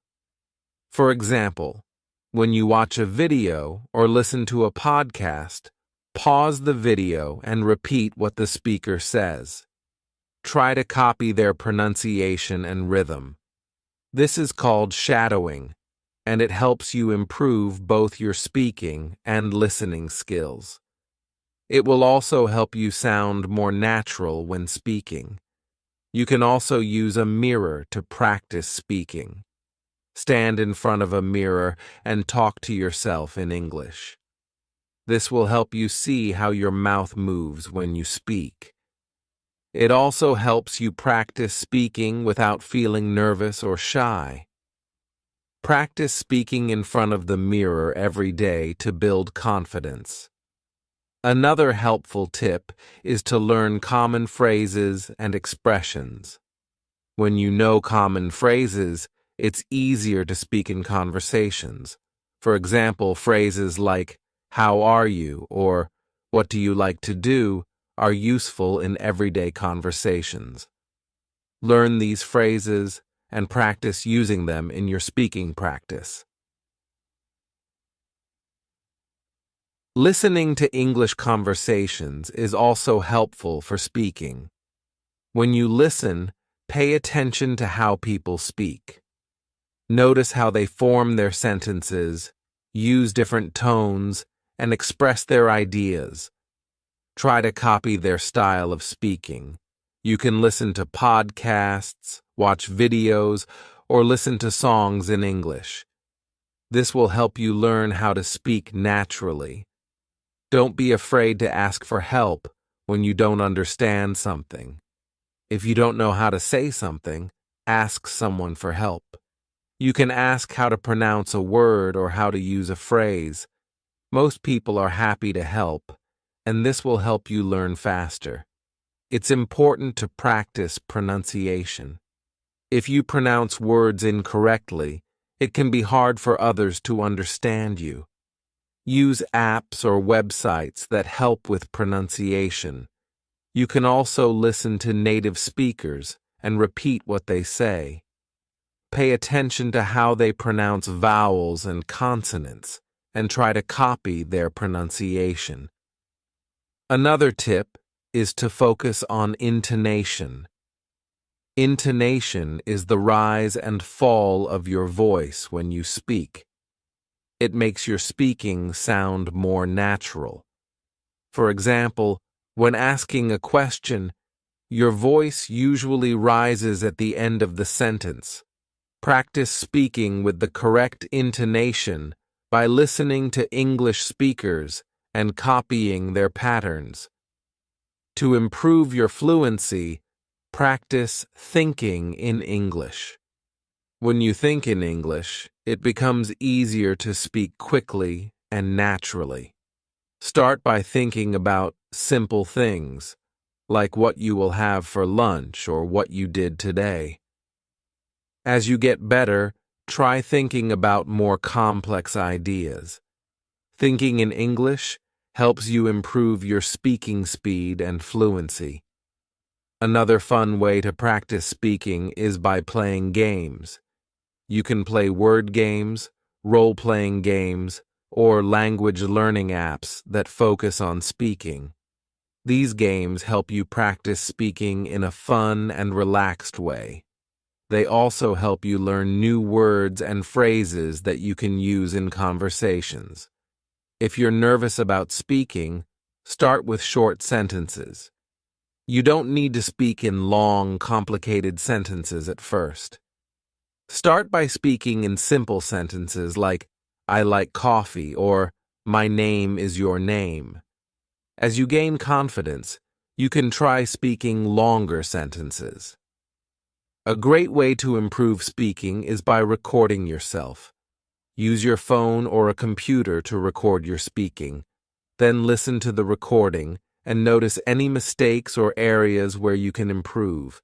For example, when you watch a video or listen to a podcast, pause the video and repeat what the speaker says. Try to copy their pronunciation and rhythm. This is called shadowing, and it helps you improve both your speaking and listening skills. It will also help you sound more natural when speaking. You can also use a mirror to practice speaking. Stand in front of a mirror and talk to yourself in English. This will help you see how your mouth moves when you speak. It also helps you practice speaking without feeling nervous or shy. Practice speaking in front of the mirror every day to build confidence. Another helpful tip is to learn common phrases and expressions. When you know common phrases, it's easier to speak in conversations. For example, phrases like, "How are you?" or "What do you like to do?" are useful in everyday conversations. Learn these phrases and practice using them in your speaking practice. Listening to English conversations is also helpful for speaking. When you listen, pay attention to how people speak. Notice how they form their sentences, use different tones, and express their ideas. Try to copy their style of speaking. You can listen to podcasts, watch videos, or listen to songs in English. This will help you learn how to speak naturally. Don't be afraid to ask for help when you don't understand something. If you don't know how to say something, ask someone for help. You can ask how to pronounce a word or how to use a phrase. Most people are happy to help, and this will help you learn faster. It's important to practice pronunciation. If you pronounce words incorrectly, it can be hard for others to understand you. Use apps or websites that help with pronunciation. You can also listen to native speakers and repeat what they say. Pay attention to how they pronounce vowels and consonants and try to copy their pronunciation. Another tip is to focus on intonation. Intonation is the rise and fall of your voice when you speak. It makes your speaking sound more natural. For example, when asking a question, your voice usually rises at the end of the sentence. Practice speaking with the correct intonation by listening to English speakers and copying their patterns. To improve your fluency, practice thinking in English. When you think in English, it becomes easier to speak quickly and naturally. Start by thinking about simple things, like what you will have for lunch or what you did today. As you get better, try thinking about more complex ideas. Thinking in English helps you improve your speaking speed and fluency. Another fun way to practice speaking is by playing games. You can play word games, role-playing games, or language learning apps that focus on speaking. These games help you practice speaking in a fun and relaxed way. They also help you learn new words and phrases that you can use in conversations. If you're nervous about speaking, start with short sentences. You don't need to speak in long, complicated sentences at first. Start by speaking in simple sentences like, "I like coffee," or "My name is your name." As you gain confidence, you can try speaking longer sentences. A great way to improve speaking is by recording yourself. Use your phone or a computer to record your speaking. Then listen to the recording and notice any mistakes or areas where you can improve.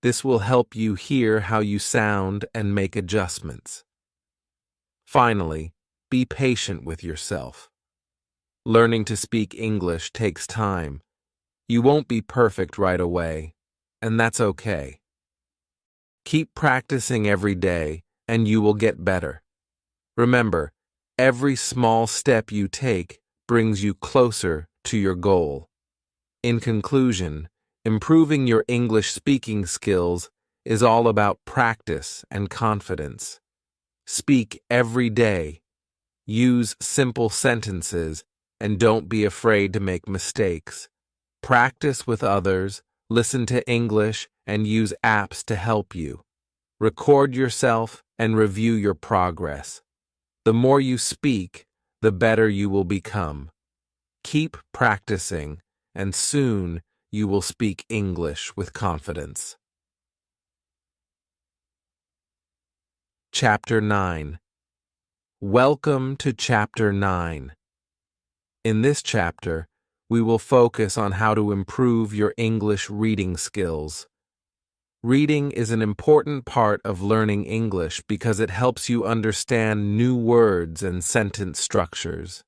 This will help you hear how you sound and make adjustments. Finally, be patient with yourself. Learning to speak English takes time. You won't be perfect right away, and that's okay. Keep practicing every day, and you will get better. Remember, every small step you take brings you closer to your goal. In conclusion, improving your English speaking skills is all about practice and confidence. Speak every day. Use simple sentences, and don't be afraid to make mistakes. Practice with others, listen to English, and use apps to help you. Record yourself and review your progress. The more you speak, the better you will become. Keep practicing, and soon you will speak English with confidence. Chapter 9. Welcome to Chapter 9. In this chapter, we will focus on how to improve your English reading skills. Reading is an important part of learning English because it helps you understand new words and sentence structures.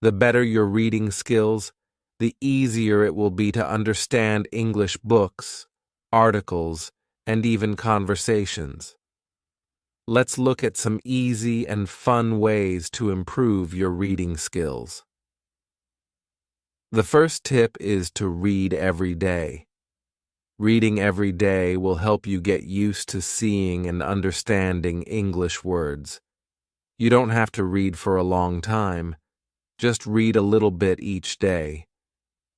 The better your reading skills, the easier it will be to understand English books, articles, and even conversations. Let's look at some easy and fun ways to improve your reading skills. The first tip is to read every day. Reading every day will help you get used to seeing and understanding English words. You don't have to read for a long time. Just read a little bit each day.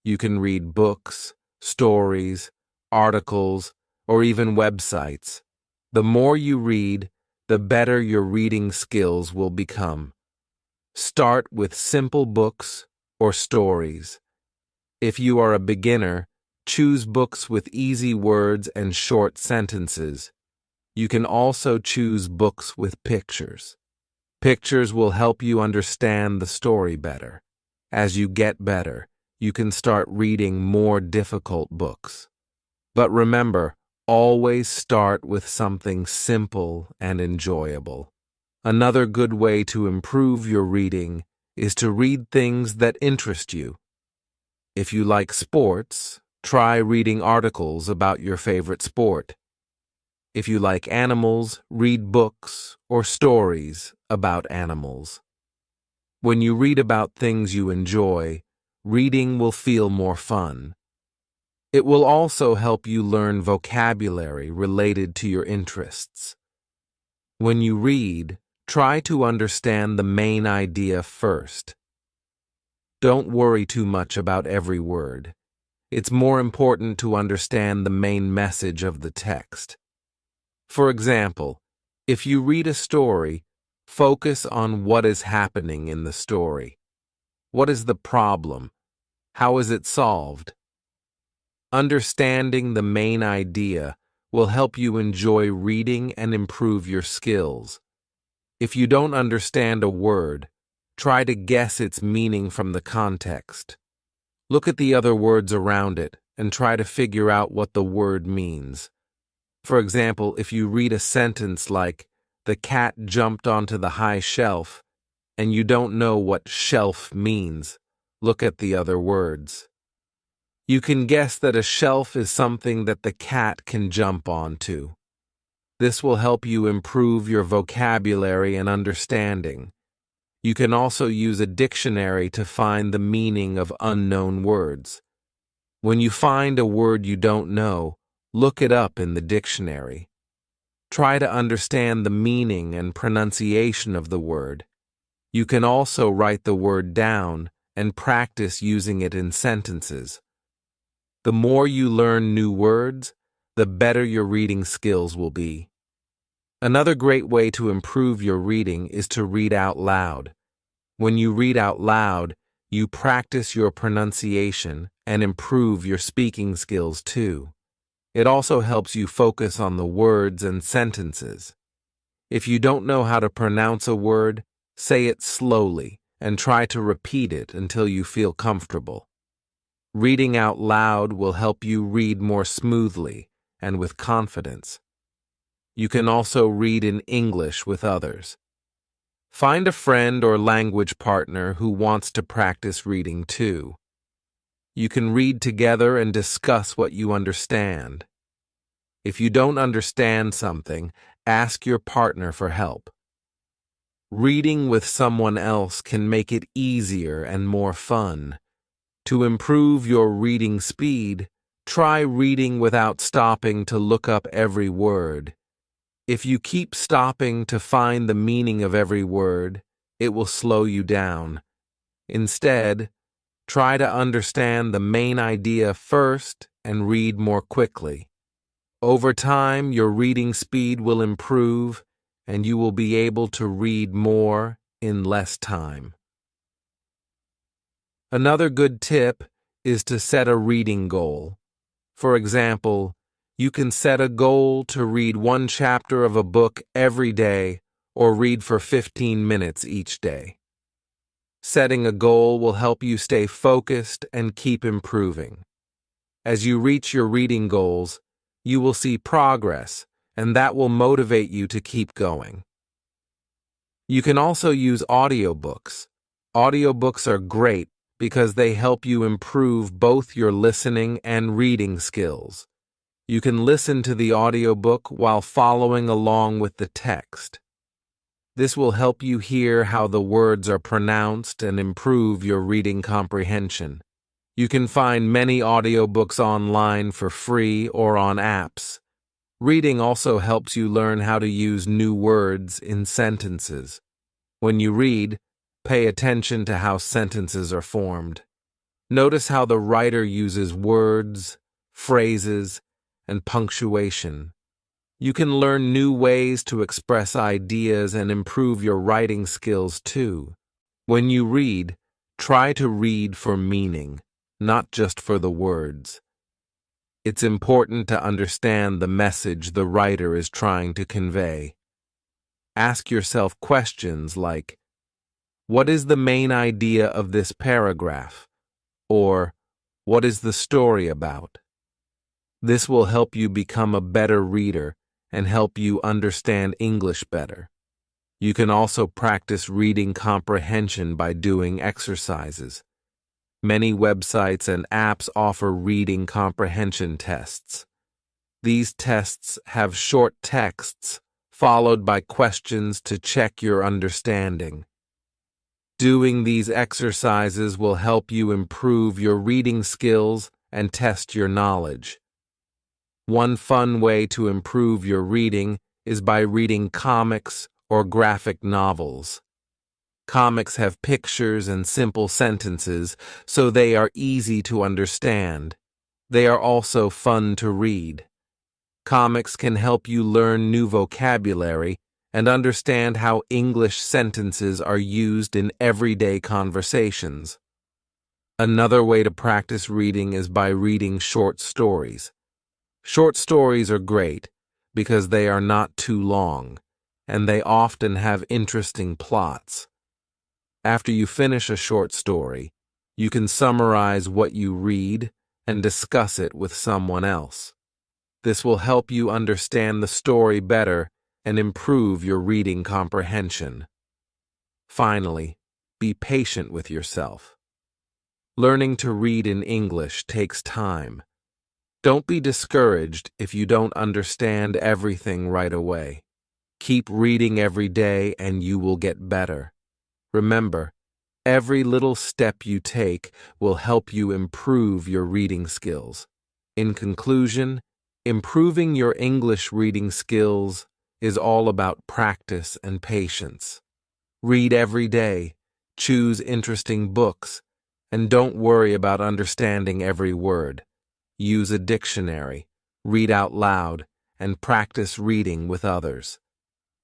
You can read books, stories, articles, or even websites. The more you read, the better your reading skills will become. Start with simple books or stories. If you are a beginner, choose books with easy words and short sentences. You can also choose books with pictures. Pictures will help you understand the story better. As you get better, you can start reading more difficult books. But remember, always start with something simple and enjoyable. Another good way to improve your reading is to read things that interest you. If you like sports, try reading articles about your favorite sport. If you like animals, read books or stories about animals. When you read about things you enjoy, reading will feel more fun. It will also help you learn vocabulary related to your interests. When you read, try to understand the main idea first. Don't worry too much about every word. It's more important to understand the main message of the text. For example, if you read a story, focus on what is happening in the story. What is the problem? How is it solved? Understanding the main idea will help you enjoy reading and improve your skills. If you don't understand a word, try to guess its meaning from the context. Look at the other words around it and try to figure out what the word means. For example, if you read a sentence like, "The cat jumped onto the high shelf," and you don't know what shelf means, look at the other words. You can guess that a shelf is something that the cat can jump onto. This will help you improve your vocabulary and understanding. You can also use a dictionary to find the meaning of unknown words. When you find a word you don't know, look it up in the dictionary. Try to understand the meaning and pronunciation of the word. You can also write the word down and practice using it in sentences. The more you learn new words, the better your reading skills will be. Another great way to improve your reading is to read out loud. When you read out loud, you practice your pronunciation and improve your speaking skills too. It also helps you focus on the words and sentences. If you don't know how to pronounce a word, say it slowly and try to repeat it until you feel comfortable. Reading out loud will help you read more smoothly and with confidence. You can also read in English with others. Find a friend or language partner who wants to practice reading too. You can read together and discuss what you understand. If you don't understand something, ask your partner for help. Reading with someone else can make it easier and more fun. To improve your reading speed, try reading without stopping to look up every word. If you keep stopping to find the meaning of every word, it will slow you down. Instead, try to understand the main idea first and read more quickly. Over time, your reading speed will improve, and you will be able to read more in less time. Another good tip is to set a reading goal. For example, you can set a goal to read one chapter of a book every day or read for 15 minutes each day. Setting a goal will help you stay focused and keep improving. As you reach your reading goals, you will see progress, and that will motivate you to keep going. You can also use audiobooks. Audiobooks are great because they help you improve both your listening and reading skills. You can listen to the audiobook while following along with the text. This will help you hear how the words are pronounced and improve your reading comprehension. You can find many audiobooks online for free or on apps. Reading also helps you learn how to use new words in sentences. When you read, pay attention to how sentences are formed. Notice how the writer uses words, phrases, and punctuation. You can learn new ways to express ideas and improve your writing skills too. When you read, try to read for meaning, not just for the words. It's important to understand the message the writer is trying to convey. Ask yourself questions like, what is the main idea of this paragraph? Or, what is the story about? This will help you become a better reader and help you understand English better. You can also practice reading comprehension by doing exercises. Many websites and apps offer reading comprehension tests. These tests have short texts followed by questions to check your understanding. Doing these exercises will help you improve your reading skills and test your knowledge. One fun way to improve your reading is by reading comics or graphic novels. Comics have pictures and simple sentences, so they are easy to understand. They are also fun to read. Comics can help you learn new vocabulary and understand how English sentences are used in everyday conversations. Another way to practice reading is by reading short stories. Short stories are great because they are not too long, and they often have interesting plots. After you finish a short story, you can summarize what you read and discuss it with someone else. This will help you understand the story better and improve your reading comprehension. Finally, be patient with yourself. Learning to read in English takes time. Don't be discouraged if you don't understand everything right away. Keep reading every day and you will get better. Remember, every little step you take will help you improve your reading skills. In conclusion, improving your English reading skills is all about practice and patience. Read every day, choose interesting books, and don't worry about understanding every word. Use a dictionary, read out loud, and practice reading with others.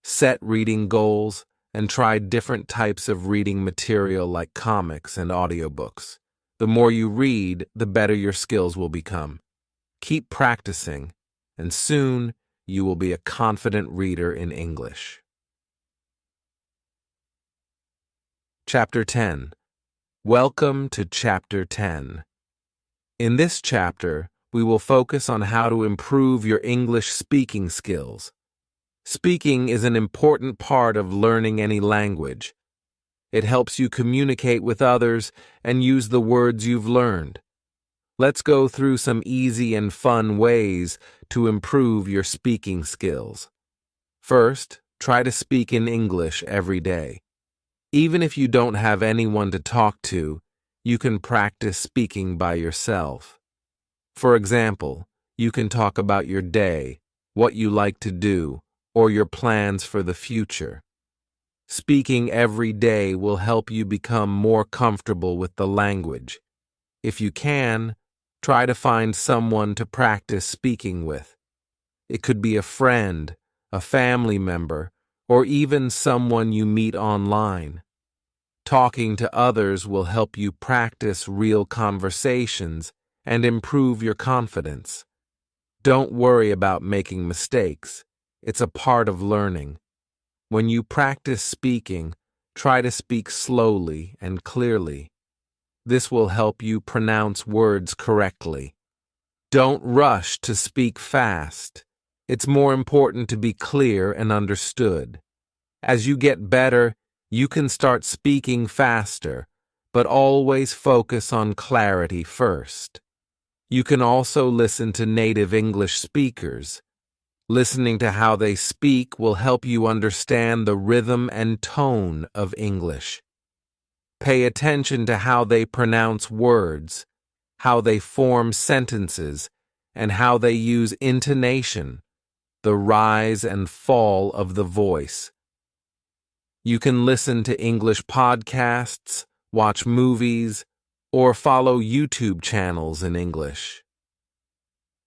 Set reading goals and try different types of reading material like comics and audiobooks. The more you read, the better your skills will become. Keep practicing, and soon you will be a confident reader in English. Chapter 10. Welcome to Chapter 10. In this chapter, we will focus on how to improve your English speaking skills. Speaking is an important part of learning any language. It helps you communicate with others and use the words you've learned. Let's go through some easy and fun ways to improve your speaking skills. First, try to speak in English every day. Even if you don't have anyone to talk to, you can practice speaking by yourself. For example, you can talk about your day, what you like to do, or your plans for the future. Speaking every day will help you become more comfortable with the language. If you can, try to find someone to practice speaking with. It could be a friend, a family member, or even someone you meet online. Talking to others will help you practice real conversations and improve your confidence. Don't worry about making mistakes. It's a part of learning. When you practice speaking, try to speak slowly and clearly. This will help you pronounce words correctly. Don't rush to speak fast. It's more important to be clear and understood. As you get better, you can start speaking faster, but always focus on clarity first. You can also listen to native English speakers. Listening to how they speak will help you understand the rhythm and tone of English. Pay attention to how they pronounce words, how they form sentences, and how they use intonation, the rise and fall of the voice. You can listen to English podcasts, watch movies, or follow YouTube channels in English.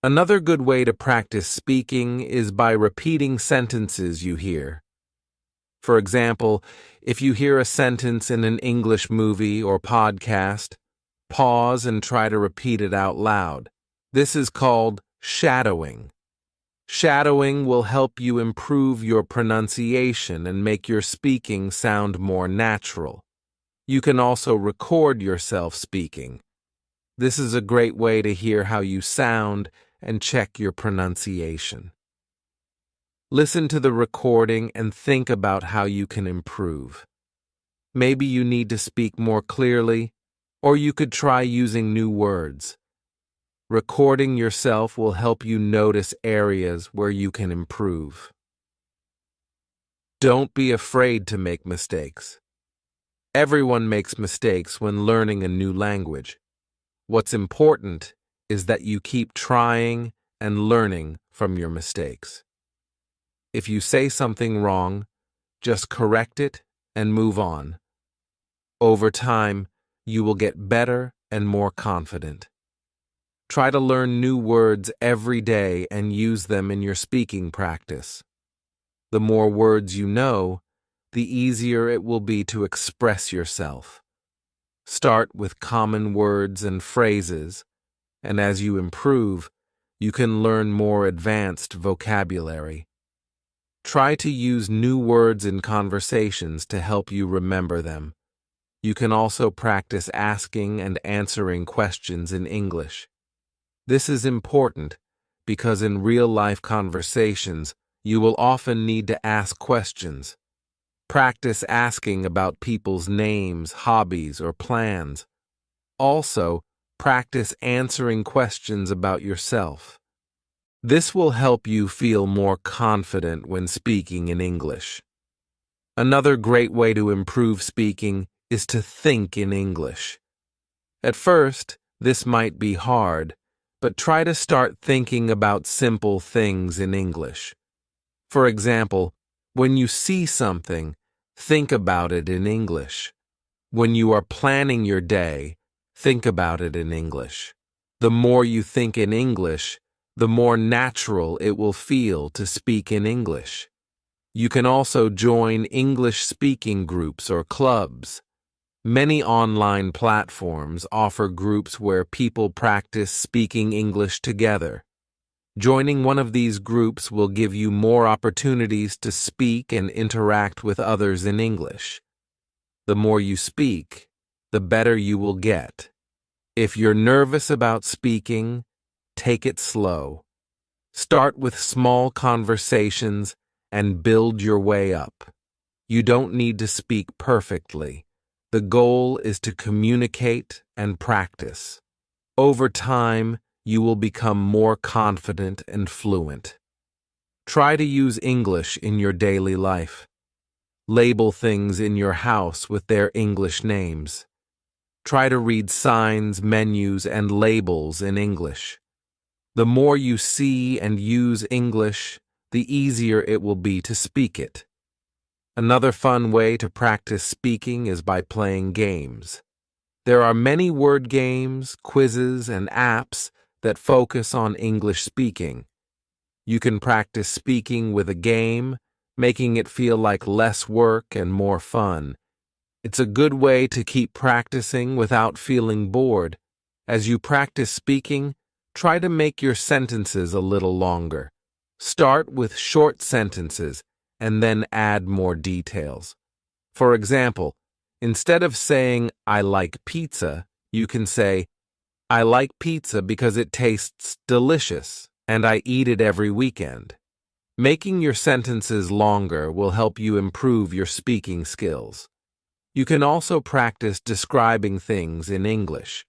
Another good way to practice speaking is by repeating sentences you hear. For example, if you hear a sentence in an English movie or podcast, pause and try to repeat it out loud. This is called shadowing. Shadowing will help you improve your pronunciation and make your speaking sound more natural. You can also record yourself speaking. This is a great way to hear how you sound and check your pronunciation. Listen to the recording and think about how you can improve. Maybe you need to speak more clearly, or you could try using new words. Recording yourself will help you notice areas where you can improve. Don't be afraid to make mistakes. Everyone makes mistakes when learning a new language. What's important is that you keep trying and learning from your mistakes. If you say something wrong, just correct it and move on. Over time, you will get better and more confident. Try to learn new words every day and use them in your speaking practice. The more words you know, the easier it will be to express yourself. Start with common words and phrases, and as you improve, you can learn more advanced vocabulary. Try to use new words in conversations to help you remember them. You can also practice asking and answering questions in English. This is important because in real-life conversations, you will often need to ask questions. Practice asking about people's names, hobbies, or plans. Also, practice answering questions about yourself. This will help you feel more confident when speaking in English. Another great way to improve speaking is to think in English. At first, this might be hard, but try to start thinking about simple things in English. For example, when you see something, think about it in English. When you are planning your day, think about it in English. The more you think in English, the more natural it will feel to speak in English. You can also join English speaking groups or clubs. Many online platforms offer groups where people practice speaking English together. Joining one of these groups will give you more opportunities to speak and interact with others in English. The more you speak, the better you will get. If you're nervous about speaking, take it slow. Start with small conversations and build your way up. You don't need to speak perfectly. The goal is to communicate and practice. Over time, you will become more confident and fluent. Try to use English in your daily life. Label things in your house with their English names. Try to read signs, menus, and labels in English. The more you see and use English, the easier it will be to speak it. Another fun way to practice speaking is by playing games. There are many word games, quizzes, and apps that focus on English speaking. You can practice speaking with a game, making it feel like less work and more fun. It's a good way to keep practicing without feeling bored. As you practice speaking, try to make your sentences a little longer. Start with short sentences and then add more details. For example, instead of saying, "I like pizza," you can say, "I like pizza because it tastes delicious and I eat it every weekend." Making your sentences longer will help you improve your speaking skills. You can also practice describing things in English.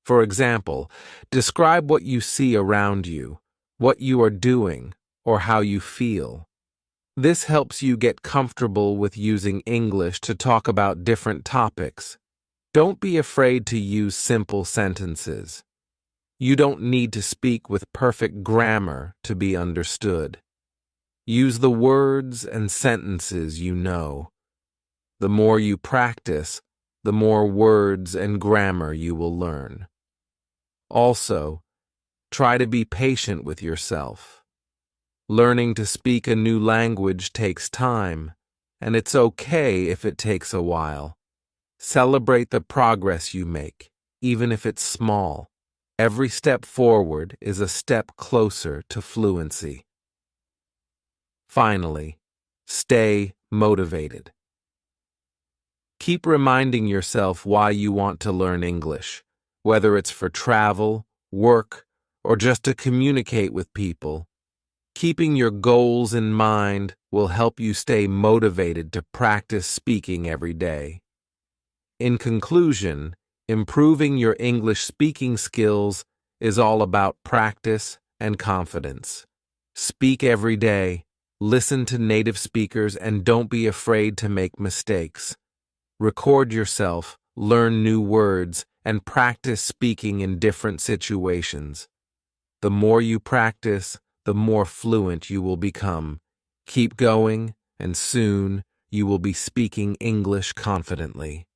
For example, describe what you see around you, what you are doing, or how you feel. This helps you get comfortable with using English to talk about different topics. Don't be afraid to use simple sentences. You don't need to speak with perfect grammar to be understood. Use the words and sentences you know. The more you practice, the more words and grammar you will learn. Also, try to be patient with yourself. Learning to speak a new language takes time, and it's okay if it takes a while. Celebrate the progress you make, even if it's small. Every step forward is a step closer to fluency. Finally, stay motivated. Keep reminding yourself why you want to learn English, whether it's for travel, work, or just to communicate with people. Keeping your goals in mind will help you stay motivated to practice speaking every day. In conclusion, improving your English speaking skills is all about practice and confidence. Speak every day, listen to native speakers, and don't be afraid to make mistakes. Record yourself, learn new words, and practice speaking in different situations. The more you practice, the more fluent you will become. Keep going, and soon you will be speaking English confidently.